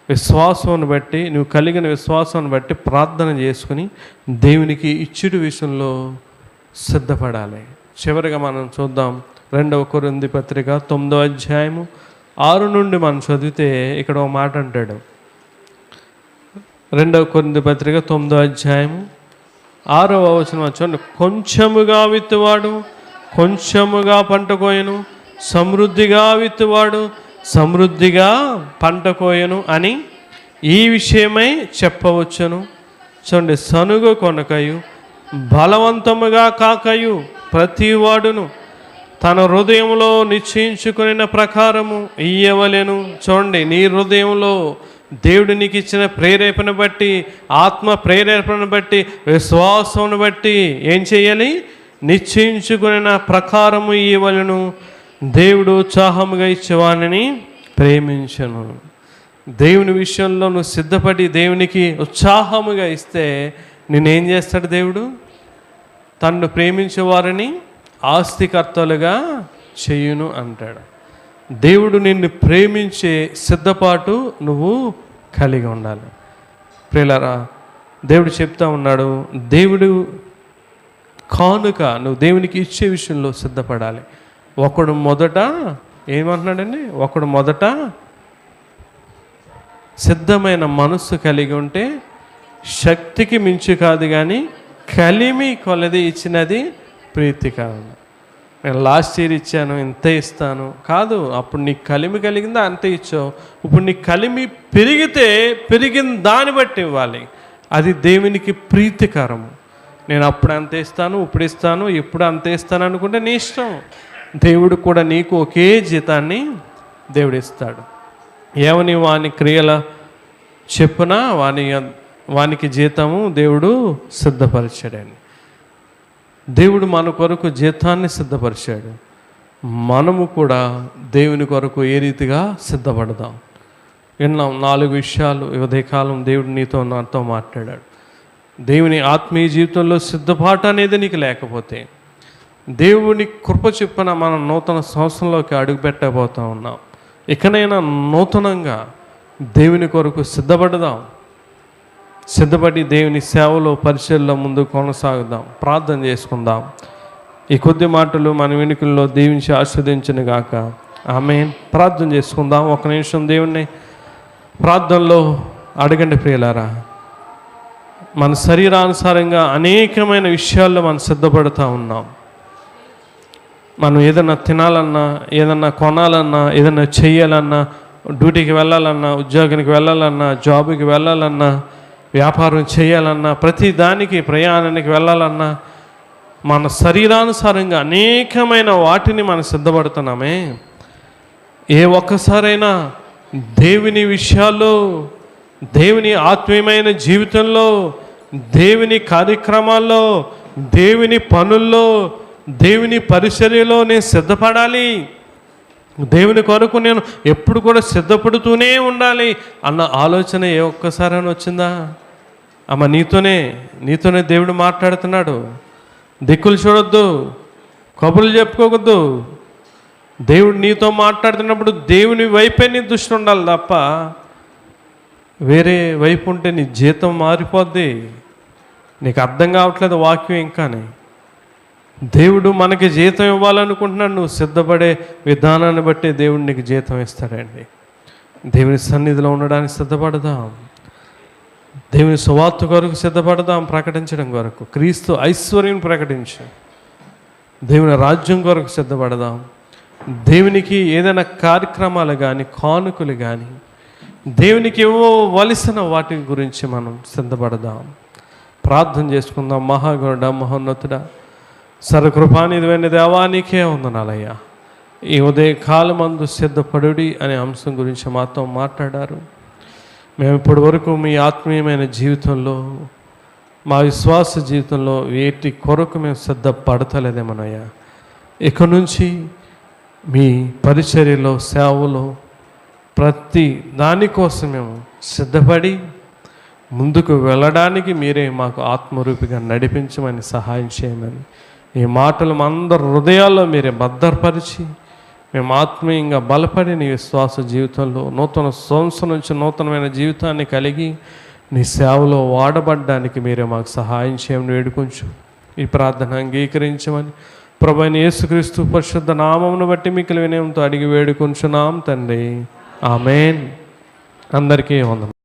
విశ్వాసాన్ని బట్టి, నువ్వు కలిగిన విశ్వాసాన్ని బట్టి ప్రార్థన చేసుకుని దేవునికి ఇచ్చుడు విషయంలో సిద్ధపడాలి. చివరిగా మనం చూద్దాం 2వ కొరింథీ పత్రిక 9వ అధ్యాయము 6 నుండి మనం చదివితే ఇక్కడ ఒక మాట అంటాడు. 2వ కొరింథీ పత్రిక 9వ అధ్యాయము 6వ వచనం చూడండి. కొంచెముగా విత్తువాడు కొంచెముగా పంట కోయను, సమృద్ధిగా విత్తువాడు సమృద్ధిగా పంట కోయను అని ఈ విషయమై చెప్పవచ్చును. చూడండి, సనుగు కొనకయు బలవంతముగా కాకయు ప్రతివాడును తన హృదయంలో నిశ్చయించుకున్న ప్రకారము ఇయ్యవలెను. చూడండి, నీ హృదయంలో దేవుడు నీకు ఇచ్చిన ప్రేరేపణ బట్టి, ఆత్మ ప్రేరేపణ బట్టి, విశ్వాసమును బట్టి ఏం చేయాలి? నిశ్చయించుకున్న ప్రకారము ఇయ్యవలెను. దేవుడు ఉత్సాహముగా ఇచ్చేవాడిని ప్రేమించను. దేవుని విషయంలో నువ్వు సిద్ధపడి దేవునికి ఉత్సాహముగా ఇస్తే నేనేం చేస్తాడు? దేవుడు తన్ను ప్రేమించేవారిని ఆస్తికర్తలుగా చేయును అంటాడు. దేవుడు నిన్ను ప్రేమించే సిద్ధపాటు నువ్వు కలిగి ఉండాలి. ప్రియులారా, దేవుడు చెప్తా ఉన్నాడు, దేవుడు కానుక నువ్వు దేవునికి ఇచ్చే విషయంలో సిద్ధపడాలి. ఒకడు మొదట ఏమంటున్నాడండి? ఒకడు మొదట సిద్ధమైన మనస్సు కలిగి ఉంటే శక్తికి మించి కాదు కానీ కలిమి కొలది ఇచ్చినది ప్రీతికరం. నేను లాస్ట్ ఇయర్ ఇచ్చాను, ఇంత ఇస్తాను కాదు. అప్పుడు నీకు కలిమి కలిగిందా అంతే ఇచ్చావు. ఇప్పుడు నీ కలిమి పెరిగితే పెరిగిన దాన్ని బట్టి ఇవ్వాలి. అది దేవునికి ప్రీతికరము. నేను అప్పుడు అంత ఇస్తాను, ఇప్పుడు ఇస్తాను, ఇప్పుడు అంత ఇస్తాను అనుకుంటే నీ ఇష్టం. దేవుడు కూడా నీకు ఒకే జీతాన్ని దేవుడు ఇస్తాడు. ఏమని వాని క్రియల చెప్పున వానికి జీతము దేవుడు సిద్ధపరిచాడని. దేవుడు మన కొరకు జీతాన్ని సిద్ధపరిచాడు. మనము కూడా దేవుని కొరకు ఏ రీతిగా సిద్ధపడదాం. విన్నాం 4 విషయాలు ఉదయకాలం దేవుడు నీతో నాతో మాట్లాడాడు. దేవుని ఆత్మీయ జీవితంలో సిద్ధపాటు అనేది నీకు లేకపోతే, దేవుని కృప చొప్పున మనం నూతన సంవత్సరంలోకి అడుగుపెట్టబోతూ ఉన్నాం. ఇకనైనా నూతనంగా దేవుని కొరకు సిద్ధపడదాం. సిద్ధపడి దేవుని సేవలో పరిచర్లో ముందు కొనసాగుదాం. ప్రార్థన చేసుకుందాం. ఈ కొద్ది మాటలు మన వెనుకల్లో దీవించి ఆస్వాదించును గాక. ఆమేన్. ప్రార్థన చేసుకుందాం. ఒక నిమిషం దేవుణ్ణి ప్రార్థనలో అడగండి ప్రియులారా. మన శరీరానుసారంగా అనేకమైన విషయాల్లో మనం సిద్ధపడుతూ ఉన్నాం. మనం ఏదన్నా తినాలన్నా, ఏదన్నా కొనాలన్నా, ఏదన్నా చెయ్యాలన్నా, డ్యూటీకి వెళ్ళాలన్నా, ఉద్యోగానికి వెళ్ళాలన్నా, జాబుకి వెళ్ళాలన్నా, వ్యాపారం చేయాలన్నా, ప్రతి దానికి ప్రయాణానికి వెళ్ళాలన్నా మన శరీరానుసారంగా అనేకమైన వాటిని మనం సిద్ధపడుతున్నామే. ఏ ఒక్కసారైనా దేవుని విషయాల్లో, దేవుని ఆత్మీయమైన జీవితంలో, దేవుని కార్యక్రమాల్లో, దేవుని పనుల్లో, దేవుని పరిచర్యలో నేను సిద్ధపడాలి, దేవుని కొరకు నేను ఎప్పుడు కూడా సిద్ధపడుతూనే ఉండాలి అన్న ఆలోచన ఏ ఒక్కసారైనా వచ్చిందా? అమ్మ, నీతోనే దేవుడు మాట్లాడుతున్నాడు. దిక్కులు చూడొద్దు, కబుర్లు చెప్పుకోవద్దు. దేవుడు నీతో మాట్లాడుతున్నప్పుడు దేవుని వైపే నీ దృష్టి ఉండాలి తప్ప వేరే వైపు ఉంటే నీ జీతం మారిపోద్ది. నీకు అర్థం కావట్లేదు వాక్యం ఇంకానే. దేవుడు మనకి జీతం ఇవ్వాలనుకుంటున్నాడు. నువ్వు సిద్ధపడే విధానాన్ని బట్టి దేవుడు నీకు జీతం ఇస్తాడండి. దేవుని సన్నిధిలో ఉండడానికి సిద్ధపడదాం. దేవుని సువార్త కొరకు సిద్ధపడదాం, ప్రకటించడం కొరకు. క్రీస్తు ఐశ్వర్యం ప్రకటించాం. దేవుని రాజ్యం కొరకు సిద్ధపడదాం. దేవునికి ఏదైనా కార్యక్రమాలు కానీ, కానుకలు కానీ, దేవునికి ఇవ్వవలసిన వాటి గురించి మనం సిద్ధపడదాం. ప్రార్థన చేసుకుందాం. మహాగణుడ, మహోన్నతుడా, సర్వకృపానిధివైన దేవా, నీకే వందనాలయ్యా. ఈ ఉదయకాలమందు సిద్ధపడుడి అనే అంశం గురించి మాతో మాట్లాడారు. మేము ఇప్పటి వరకు మీ ఆత్మీయమైన జీవితంలో, మా విశ్వాస జీవితంలో వేటి కొరకు మేము సిద్ధపడతలేదేమోనయ్యా. ఇక నుంచి మీ పరిచర్యలో, సేవలో ప్రతి దానికోసం మేము సిద్ధపడి ముందుకు వెళ్ళడానికి మీరే మాకు ఆత్మరూపిగా నడిపించమని సహాయం చేయమని ఈ మాటలు మా అందరి హృదయాల్లో మీరే భద్రపరిచి మేము ఆత్మీయంగా బలపడి నీ విశ్వాస జీవితంలో నూతన సంవత్సరం నుంచి నూతనమైన జీవితాన్ని కలిగి నీ సేవలో వాడబడ్డానికి మీరే మాకు సహాయం చేయమని వేడుకొంచు. ఈ ప్రార్థన అంగీకరించమని ప్రభువైన యేసుక్రీస్తు పరిశుద్ధ నామమును బట్టి మిక్కిలి వినయంతో అడిగి వేడుకొంచున్నాం తండ్రి. ఆమేన్. అందరికీ వందనాలు.